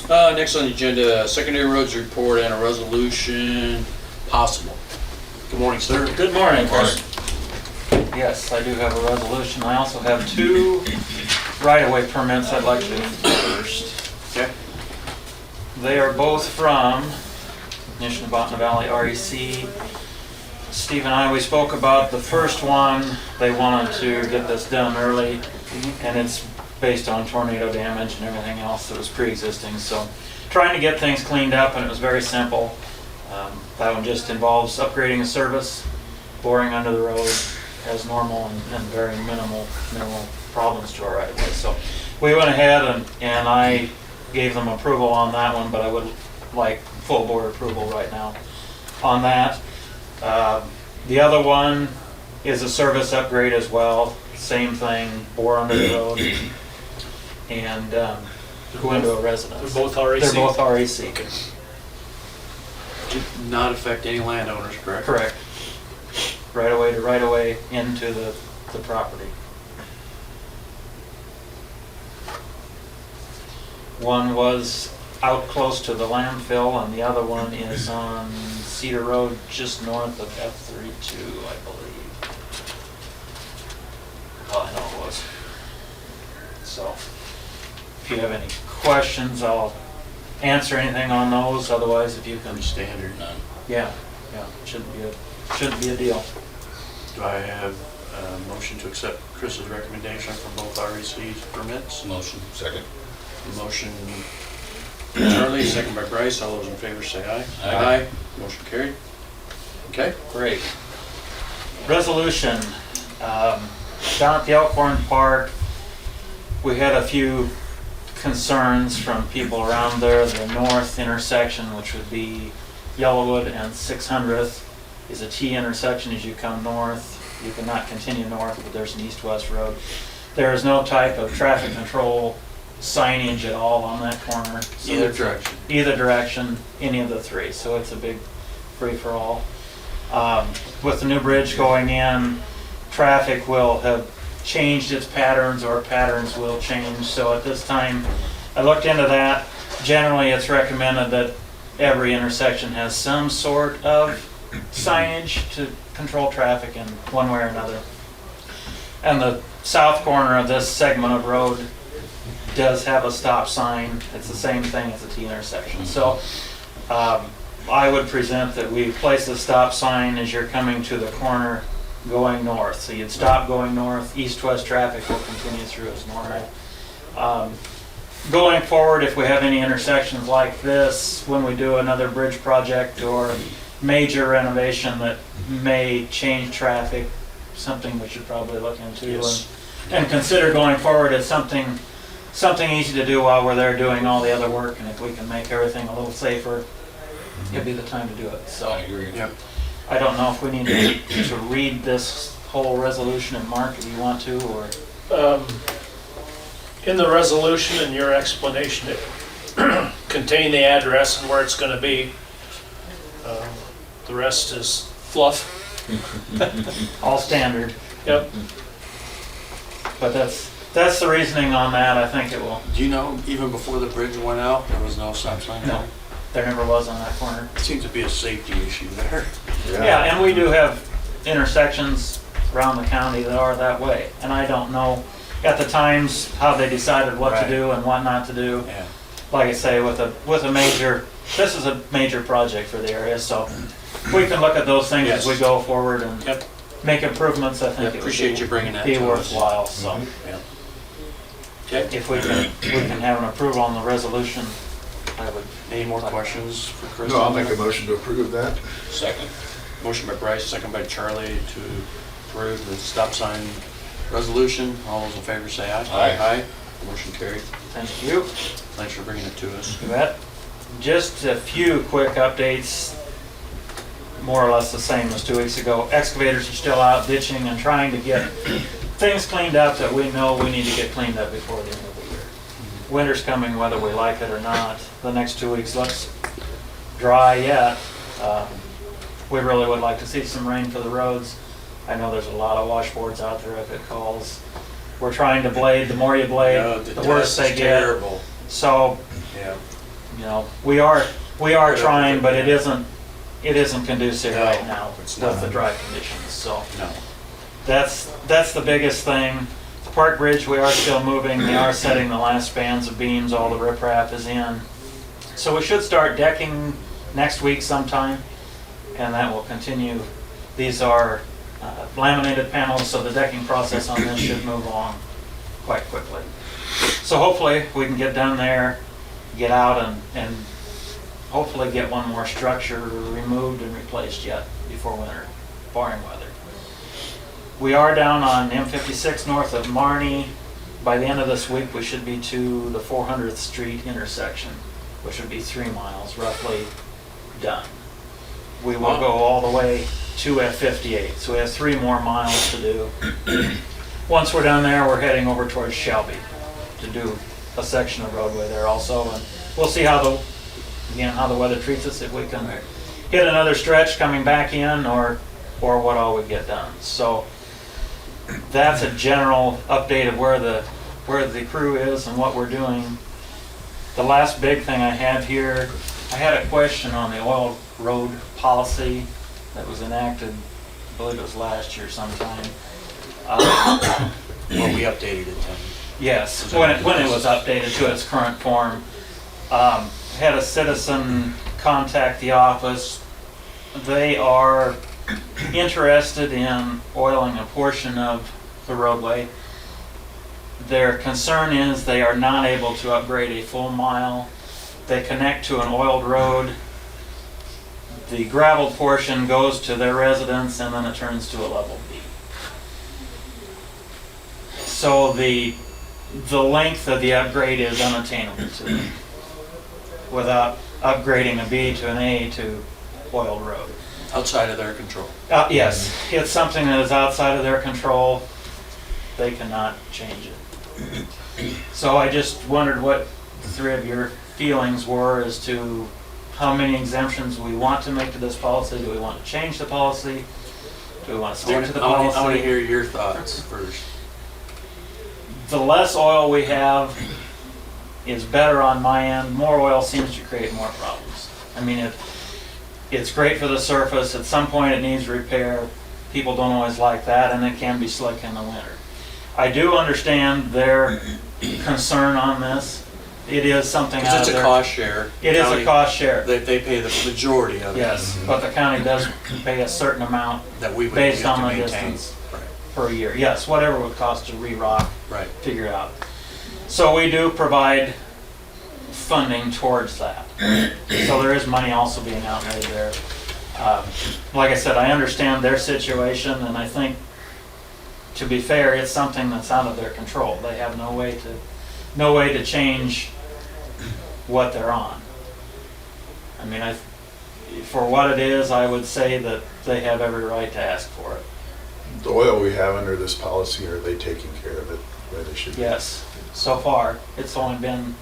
Next on the agenda, secondary roads report and a resolution possible. Good morning, sir. Good morning. Yes, I do have a resolution. I also have 2 right-of-way permits I'd like to do first. Okay. They are both from Nishnabotna Valley REC. Steve and we spoke about the first one. They wanted to get this done early, and it's based on tornado damage and everything else that was pre-existing. So trying to get things cleaned up, and it was very simple. That one just involves upgrading a service, boring under the road as normal, and very minimal problems to our right of way. So we went ahead and I gave them approval on that one, but I would like full board approval right now on that. The other one is a service upgrade as well. Same thing, bore under the road and go into a residence. They're both REC? They're both REC. Okay. Did not affect any landowners, correct? Correct. Right away to right away into the property. One was out close to the landfill, and the other one is on Cedar Road, just north of F32, I believe. Well, I know it was. So, if you have any questions, I'll answer anything on those. Otherwise, if you can, Standard. yeah, shouldn't be a deal. Do I have a motion to accept Chris's recommendation for both REC permits? Motion. Second. Motion Charlie, second by Bryce. All those in favor say aye. Aye. Motion carried. Okay. Great. Resolution, down at the Elkhorn Park, we had a few concerns from people around there. The north intersection, which would be Yellowwood and 600th, is a T intersection as you come north. You cannot continue north, but there's an east-west road. There is no type of traffic control signage at all on that corner. So Either direction. Either direction, any of the 3. So it's a big free-for-all. With the new bridge going in, traffic will have changed its patterns, or patterns will change. So at this time, I looked into that. Generally, it's recommended that every intersection has some sort of signage to control traffic in one way or another. And the south corner of this segment of road does have a stop sign. It's the same thing as a T intersection. So I would present that we place the stop sign as you're coming to the corner going north. So you'd stop going north, east-west traffic will continue through as normal. Going forward, if we have any intersections like this, when we do another bridge project or major renovation that may change traffic, something we should probably look into Yes. and consider going forward as something easy to do while we're there doing all the other work. And if we can make everything a little safer, it'd be the time to do it. So I agree. Yep. I don't know if we need to read this whole resolution and mark if you want to, or In the resolution and your explanation, it contain the address and where it's gonna be. The rest is fluff. all standard. Yep. But that's the reasoning on that. I think it will. Do you know, even before the bridge went out, there was no stop sign? No, there never was on that corner. It seems to be a safety issue there. Yeah, and we do have intersections around the county that are that way. And I don't know at the times how they decided what to Right. do and what not to do. Yeah. Like I say, with a major, this is a major project for the area, so we can look at those things as we Yes. go forward and Yep. make improvements. I I think it would appreciate you bringing that be to us. worthwhile, so. Yeah. Okay. If we can have an approval on the resolution, I would. Any more questions for Chris? No, I'll make a motion to approve that. Second. Motion by Bryce, second by Charlie to approve the stop sign resolution. All those in favor say aye. Aye. Aye. Motion carried. Thank you. Thanks for bringing it to us. You bet. Just a few quick updates, more or less the same as 2 weeks ago. Excavators are still out ditching and trying to get things cleaned up that we know we need to get cleaned up before the end of the year. Winter's coming whether we like it or not. The next 2 weeks looks dry yet. We really would like to see some rain for the roads. I know there's a lot of washboards out there if it calls. We're trying to blade. The more you blade, No, the worse dust they is get. terrible. So, Yeah. you know, we are trying, but it isn't conducive No, right now it's with not. the dry conditions. So No. that's the biggest thing. The Park Bridge, we are still moving. They are setting the last spans of beams. All the riprap is in. So we should start decking next week sometime, and that will continue. These are laminated panels, so the decking process on this should move along quite quickly. So hopefully we can get down there, get out and hopefully get one more structure removed and replaced yet before winter, barring weather. We are down on M56 north of Marnie. By the end of this week, we should be to the 400th Street intersection, which would be 3 miles roughly done. We will go all the way to F58, so we have 3 more miles to do. Once we're down there, we're heading over towards Shelby to do a section of roadway there also, and we'll see how the weather treats us, if we can hit another stretch coming back in or what all we get done. So that's a general update of where the crew is and what we're doing. The last big thing I have here, I had a question on the oil road policy that was enacted, I believe it was last year sometime. Well, we updated it then. Yes, when it was updated to its current form. Had a citizen contact the office. They are interested in oiling a portion of the roadway. Their concern is they are not able to upgrade a full mile. They connect to an oiled road. The gravel portion goes to their residence and then it turns to a level B. So the length of the upgrade is unattainable to them without upgrading a B to an A to oiled road. Outside of their control. Yes, it's something that is outside of their control. They cannot change it. So I just wondered what the 3 of your feelings were as to how many exemptions we want to make to this policy. Do we want to change the policy? Do we want to stick to the policy? I want to hear your thoughts first. The less oil we have, is better on my end. More oil seems to create more problems. I mean, it's great for the surface. At some point it needs repair. People don't always like that, and it can be slick in the winter. I do understand their concern on this. It is something out Because of it's a their... cost share. It is a County- cost share. They pay the majority of it. Yes, but the county does pay a certain amount That we would based have on to the maintain. distance per year. Yes, whatever it would cost to re-rock, Right. figure it out. So we do provide funding towards that. So there is money also being outlaid there. Like I said, I understand their situation, and I think, to be fair, it's something that's out of their control. They have no way to change what they're on. I mean, for what it is, I would say that they have every right to ask for it. The oil we have under this policy, are they taking care of it the way they should? Yes, so far, it's only been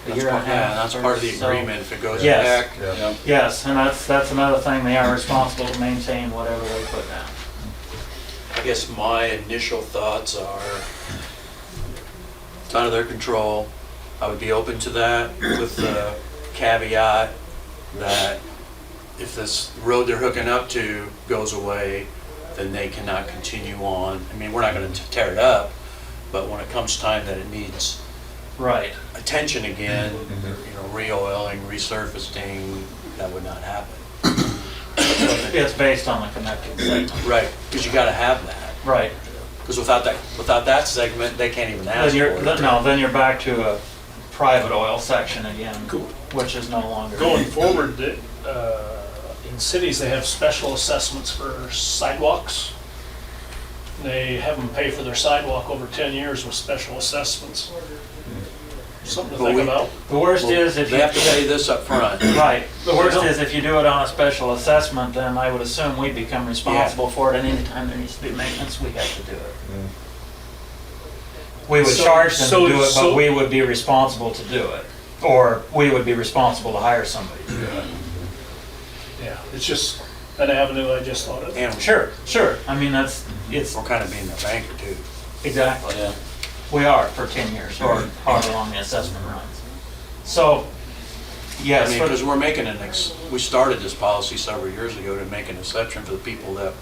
a That's year and a part, yeah, half. that's or part of the so. agreement. If it goes Yes. back, Yeah. Yes, and that's another thing, they are responsible to maintain whatever they put down. I guess my initial thoughts are, it's out of their control. I would be open to that with the caveat that if this road they're hooking up to goes away, then they cannot continue on. I mean, we're not gonna tear it up, but when it comes time that it needs Right. attention again, you know, re-oiling, resurfacing, that would not happen. It's based on the connecting segment. Right, because you gotta have that. Right. Because without that segment, they can't even ask Then for you're, it. no, then you're back to a private oil section again, which is no longer. Going forward, in cities, they have special assessments for sidewalks. They have them pay for their sidewalk over 10 years with special assessments. Something to But think we- about. The worst is if They you. have to pay this up front. Right. The worst is if you do it on a special assessment, then I would assume we become responsible for it, and anytime there needs to be maintenance, we have to do it. We would So- charge them so- to do it, so- but we would be responsible to do it. Or we would be responsible to hire somebody to do it. Yeah, it's just an avenue I just thought of. And Sure, sure. I mean, it's, we're kind of being their banker too. exactly. Yeah. We are for 10 years, or however long the assessment runs. So, I yes, mean, for because the- we're making we started this policy several years ago to make an exception for the people that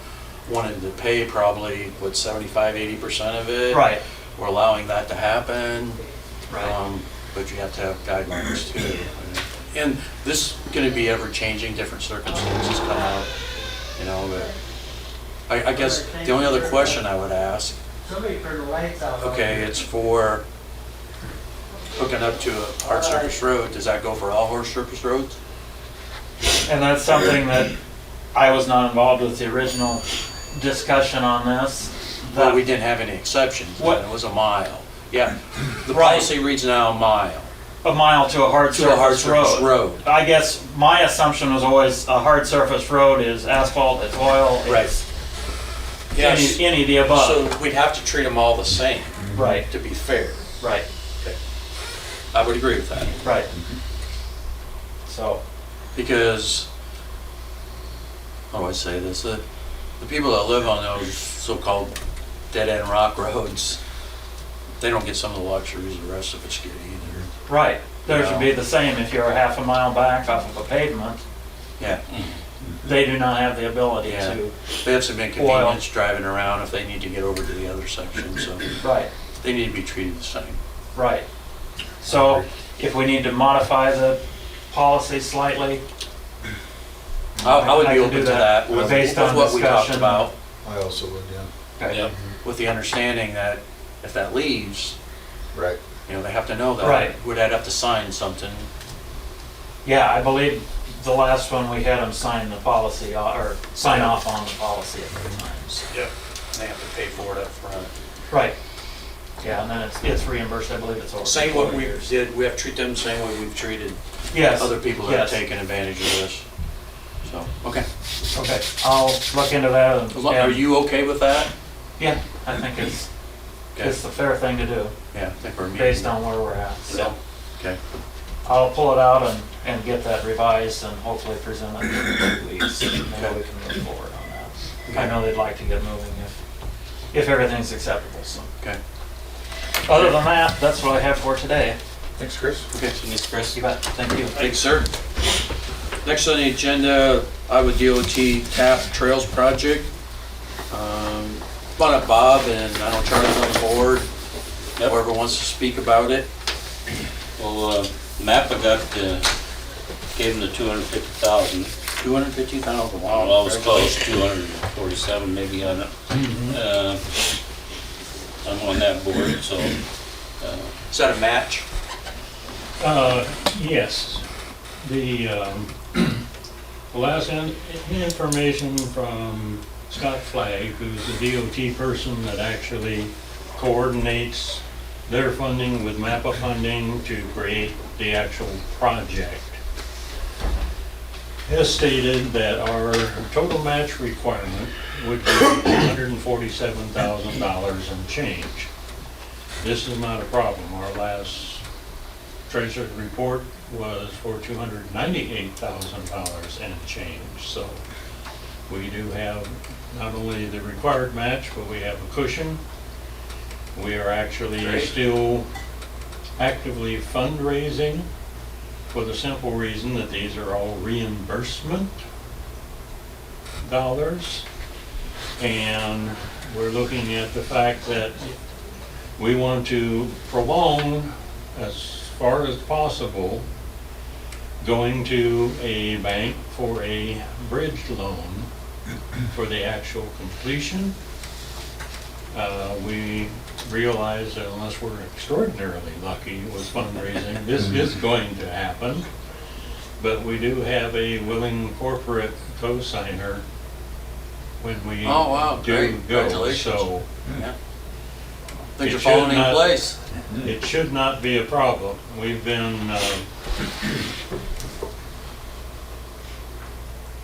wanted to pay probably, 75-80% of it. right, We're allowing that to happen. right. But you have to have guidelines too. And this is gonna be ever changing, different circumstances come out, you know, but I guess the only other question I would ask, Somebody turned the lights out. okay, it's for hooking up to a hard surface road, does that go for all hard surface roads? And that's something that I was not involved with the original discussion on this. Well, we didn't have any exceptions, What- it was a mile. Yeah, the Right. policy reads now a mile A mile to a hard to a hard surface surface road. road. I guess my assumption was always a hard surface road is asphalt, it's oil, Right. it's Yes, any of the above. so we'd have to treat them all the same, Right, to be fair. right, I would agree with that. right. So, Because, how do I say this, the people that live on those so-called dead-end rock roads, they don't get some of the luxuries the rest of us get either. right, there Yeah. should be the same if you're a half a mile back off of a pavement. Yeah, They do not have the ability Yeah. to, they have some inconvenience driving around if they need to get over to the other section, so right, they need to be treated the same. right. So, if we need to modify the policy slightly. I would I be can open do to that with based on what we talked discussion. about, I also would, yeah. Okay. Yep. with the understanding that if that leaves, Right. you know, they have to know that. Right. Would I'd have to sign something. Yeah, I believe the last one we had them sign the policy, or sign off on the policy at the times. Yep. They have to pay for it up front. Right. Yeah, and then it's reimbursed, I believe it's over. Same what 4 we years. did, we have to treat them the same way we've treated Yes. other people that have yes. taken advantage of this. So, okay. Okay, I'll look into that Are and, you okay with that? yeah, I think it's Okay. the fair thing to do, Yeah, I think we're meeting. based on where we're at. So Okay. I'll pull it out and get that revised and hopefully present it in 2 weeks. Maybe we can move forward on that. I know they'd like to get moving if everything's acceptable, so. Okay. Other than that, that's what I have for today. Thanks, Chris. Okay. Thanks, Chris. You bet, thank you. Thanks, sir. Next on the agenda, Iowa DOT TAP Trails Project. Come on up, Bob, and I know Charlie's on the board. Yep. Whoever wants to speak about it. Well, MAPPA gave him the 250,000. 250,000, wow. Well, I was close, 247 maybe on it. I'm on that board, so, Is that a match? Yes. The last information from Scott Flagg, who's the DOT person that actually coordinates their funding with MAPPA funding to create the actual project, has stated that our total match requirement would be $147,000 and change. This is not a problem. Our last treasurer's report was for $298,000 and change. So we do have not only the required match, but we have a cushion. We are actually Great. still actively fundraising for the simple reason that these are all reimbursement dollars. And we're looking at the fact that we want to prolong as far as possible going to a bank for a bridge loan for the actual completion. We realize that unless we're extraordinarily lucky with fundraising, this is going to happen. But we do have a willing corporate co-signer when we Oh, wow, do great. go. Congratulations. So Things It are falling should in not- place. it should not be a problem. We've been,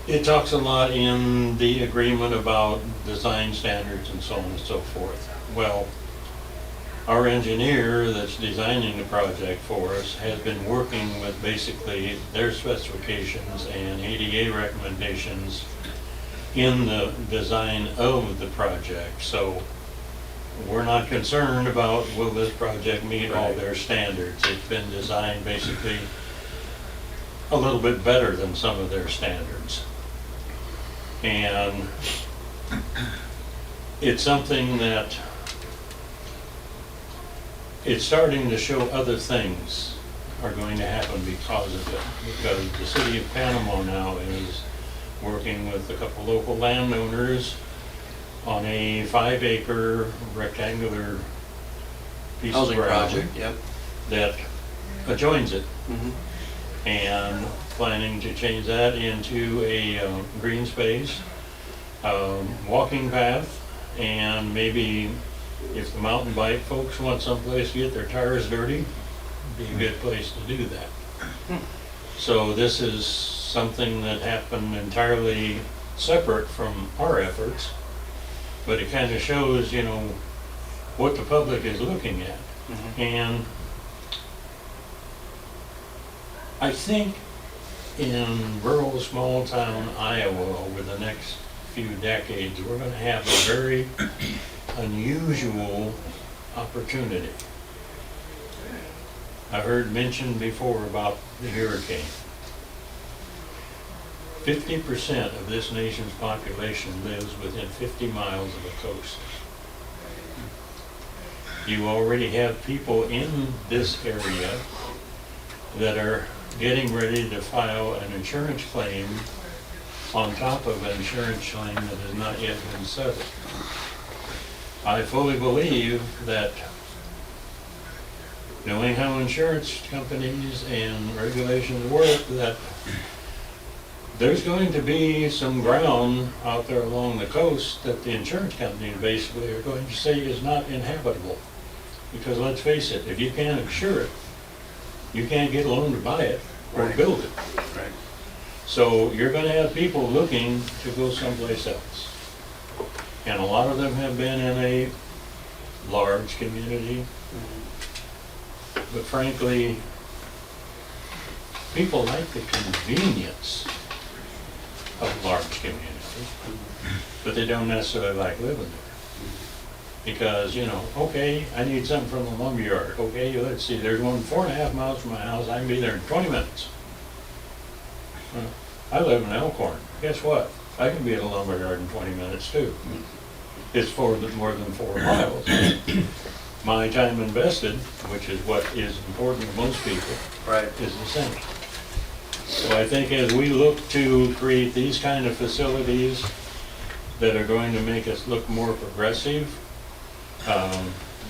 it talks a lot in the agreement about design standards and so on and so forth. Well, our engineer that's designing the project for us has been working with basically their specifications and ADA recommendations in the design of the project. So we're not concerned about will this project meet all their standards. It's been designed basically a little bit better than some of their standards. And it's something that it's starting to show other things are going to happen because of it. Because the city of Panama now is working with a couple local landowners on a 5-acre rectangular piece of Housing ground project, yep. that adjoins it, Mhm. and planning to change that into a green space, walking path, and maybe if the mountain bike folks want someplace to get their tires dirty, be a good place to do that. So this is something that happened entirely separate from our efforts, but it kind of shows, you know, what the public is looking at. And I think in rural, small town Iowa over the next few decades, we're going to have a very unusual opportunity. I heard mentioned before about the hurricane. 50% of this nation's population lives within 50 miles of a coast. You already have people in this area that are getting ready to file an insurance claim on top of an insurance claim that has not yet been settled. I fully believe that knowing how insurance companies and regulations work, that there's going to be some ground out there along the coast that the insurance companies basically are going to say is not inhabitable. Because let's face it, if you can't insure it, you can't get a loan to buy it or build it. Right. So you're gonna have people looking to go someplace else. And a lot of them have been in a large community. But frankly, people like the convenience of large communities, but they don't necessarily like living there. Because, okay, I need something from the lumberyard. Okay, let's see, there's one 4.5 miles from my house, I can be there in 20 minutes. I live in Elkhorn. Guess what? I can be at a lumberyard in 20 minutes too. It's more than 4 miles. My time invested, which is what is important to most people, Right. is the same. So I think as we look to create these kind of facilities that are going to make us look more progressive,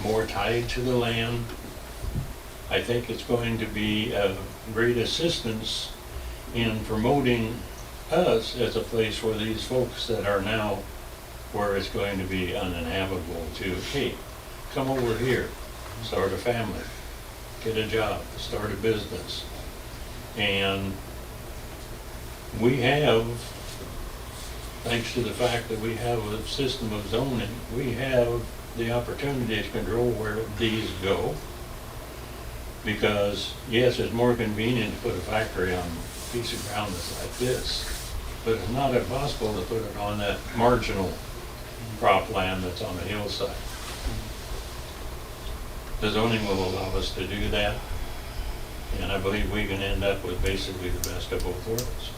more tied to the land, I think it's going to be a great assistance in promoting us as a place for these folks that are now where it's going to be uninhabitable to, hey, come over here, start a family, get a job, start a business. And we have, thanks to the fact that we have a system of zoning, we have the opportunity to control where these go. Because, yes, it's more convenient to put a factory on a piece of ground that's like this, but it's not impossible to put it on that marginal cropland that's on the hillside. The zoning will allow us to do that, and I believe we can end up with basically the best of both worlds.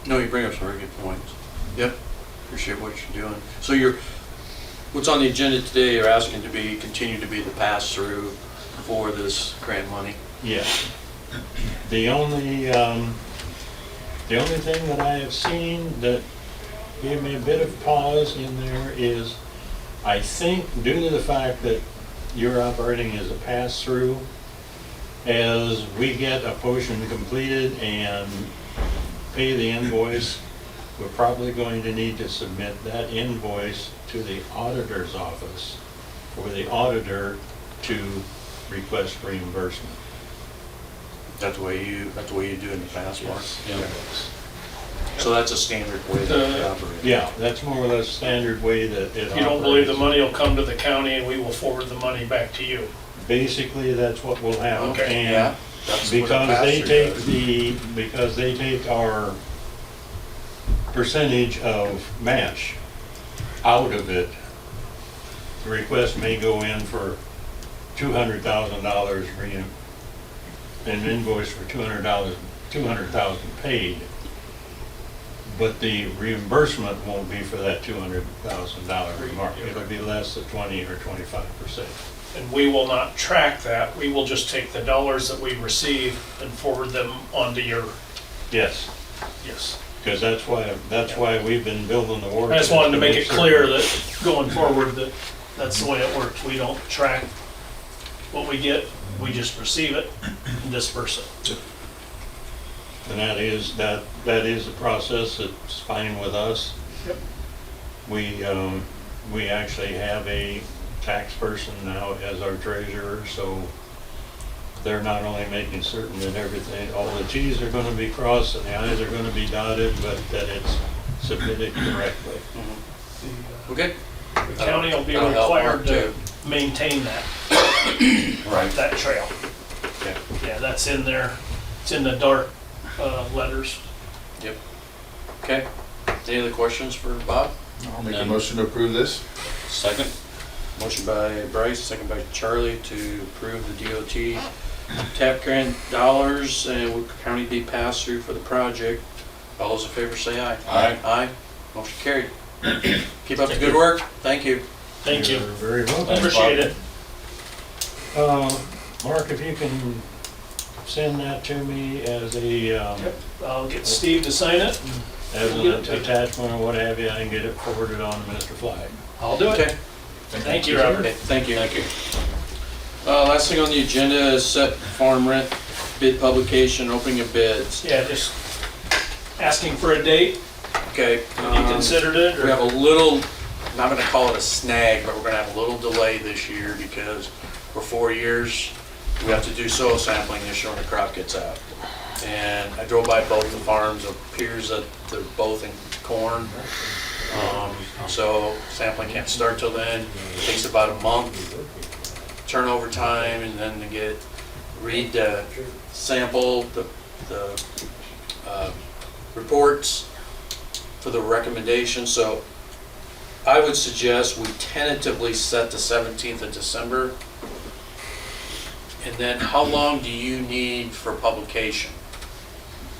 No, you bring up some very good points. Yep, appreciate what you're doing. So what's on the agenda today, you're asking to continue to be the pass-through for this grant money? Yeah. The only thing that I have seen that gave me a bit of pause in there is, I think due to the fact that you're operating as a pass-through, as we get a portion completed and pay the invoice, we're probably going to need to submit that invoice to the auditor's office for the auditor to request reimbursement. That's the way you do it in the past, Mark? Yeah. So that's a standard way that you operate? Yeah, that's more or less standard way that it You don't believe the operates. money will come to the county and we will forward the money back to you? Basically, that's what will happen. Okay, And yeah. That's what a because they take our percentage of match out of it, the request may go in for $200,000 an invoice for $200,000 paid, but the reimbursement won't be for that $200,000 remark. It'll be less than 20 or 25%. And we will not track that, we will just take the dollars that we receive and forward them onto your, Yes, yes. because that's why we've been building the war. I just wanted to make it certain- clear that going forward, that that's the way it works. We don't track what we get, we just receive it and disperse it. And that is a process that's fine with us. Yep. We actually have a tax person now as our treasurer, so they're not only making certain that everything, all the T's are gonna be crossed and the I's are gonna be dotted, but that it's submitted correctly. Okay. The county will be That'll help required Mark, to too. maintain that, Right. that trail. Yeah. Yeah, that's in there, it's in the dark letters. Yep. Okay. Any other questions for Bob? I'll make a motion to approve this. Second? Motion by Bryce, second by Charlie to approve the DOT TAP grant dollars and will county be passed through for the project. All those in favor say aye. Aye. Aye. Motion carried. Keep up the good work. Thank you. Thank you. You're very welcome. Thanks, Appreciate Bob. it. Mark, if you can send that to me as a, Yep. I'll get Steve to sign it. as We'll get an it to- attachment or what have you, I can get it forwarded on to Mr. Flagg. I'll do it. Okay. Thank you, Robert. Okay, thank you. Thank you. Last thing on the agenda is set farm rent bid publication, opening of bids. Yeah, just asking for a date. Okay. Have you considered it? We have a little, I'm not gonna call it a snag, but we're gonna have a little delay this year because for 4 years, we have to do soil sampling this year when the crop gets out. And I drove by both the farms, it appears that they're both in corn. So sampling can't start till then, it takes about a month turnover time and then to read the sample, the reports for the recommendations. So I would suggest we tentatively set the 17th of December. And then how long do you need for publication?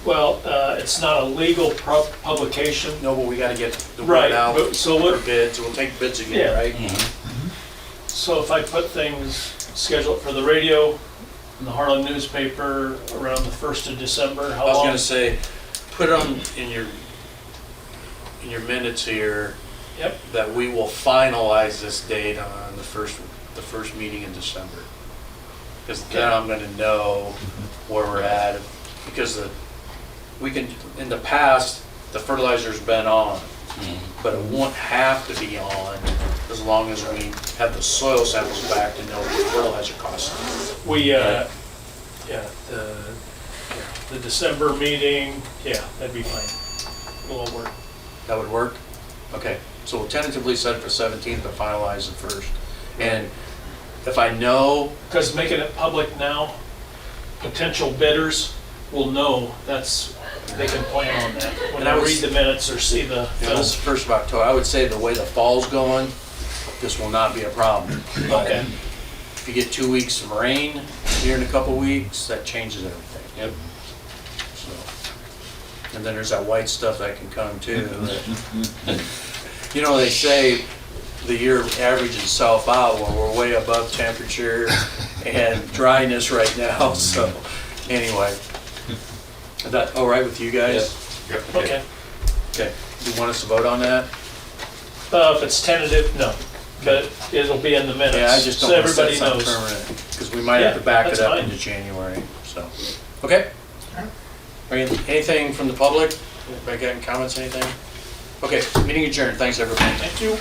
Well, it's not a legal publication. No, but we gotta get the Right, word out but so for what, bids. We'll take bids again, Yeah. right? so if I put things, schedule it for the radio and the Harlan newspaper around the 1st of December, how I was long? gonna say, put on in your minutes here. Yep. That we will finalize this date on the first meeting in December. Because then I'm gonna know where we're at, because we can, in the past, the fertilizer's been on, but it won't have to be on as long as we have the soil samples back to know what the fertilizer costs. We, the December meeting, yeah, that'd be fine. It'll all work. That would work? Okay, so we'll tentatively set it for 17th, but finalize it first. And if I know, Because making it public now, potential bidders will know they can plan on that. When And I they was- read the minutes or see the you know, this is film. 1st of October, I would say the way the fall's going, this will not be a problem. But Okay. if you get 2 weeks of rain here in a couple weeks, that changes everything. Yep. So, and then there's that white stuff that can come too. that- You know, they say the year averages itself out, well, we're way above temperature and dryness right now, so, anyway. Is that all right with you guys? Okay. Okay, do you want us to vote on that? If it's tentative, no, but it'll be in the minutes. Yeah, I just don't so want to set everybody something knows. permanent, because we might have to Yeah, back it that's up fine. into January, so, okay? Anything from the public? Anybody got any comments, anything? Okay, meeting adjourned, thanks everybody. Thank you.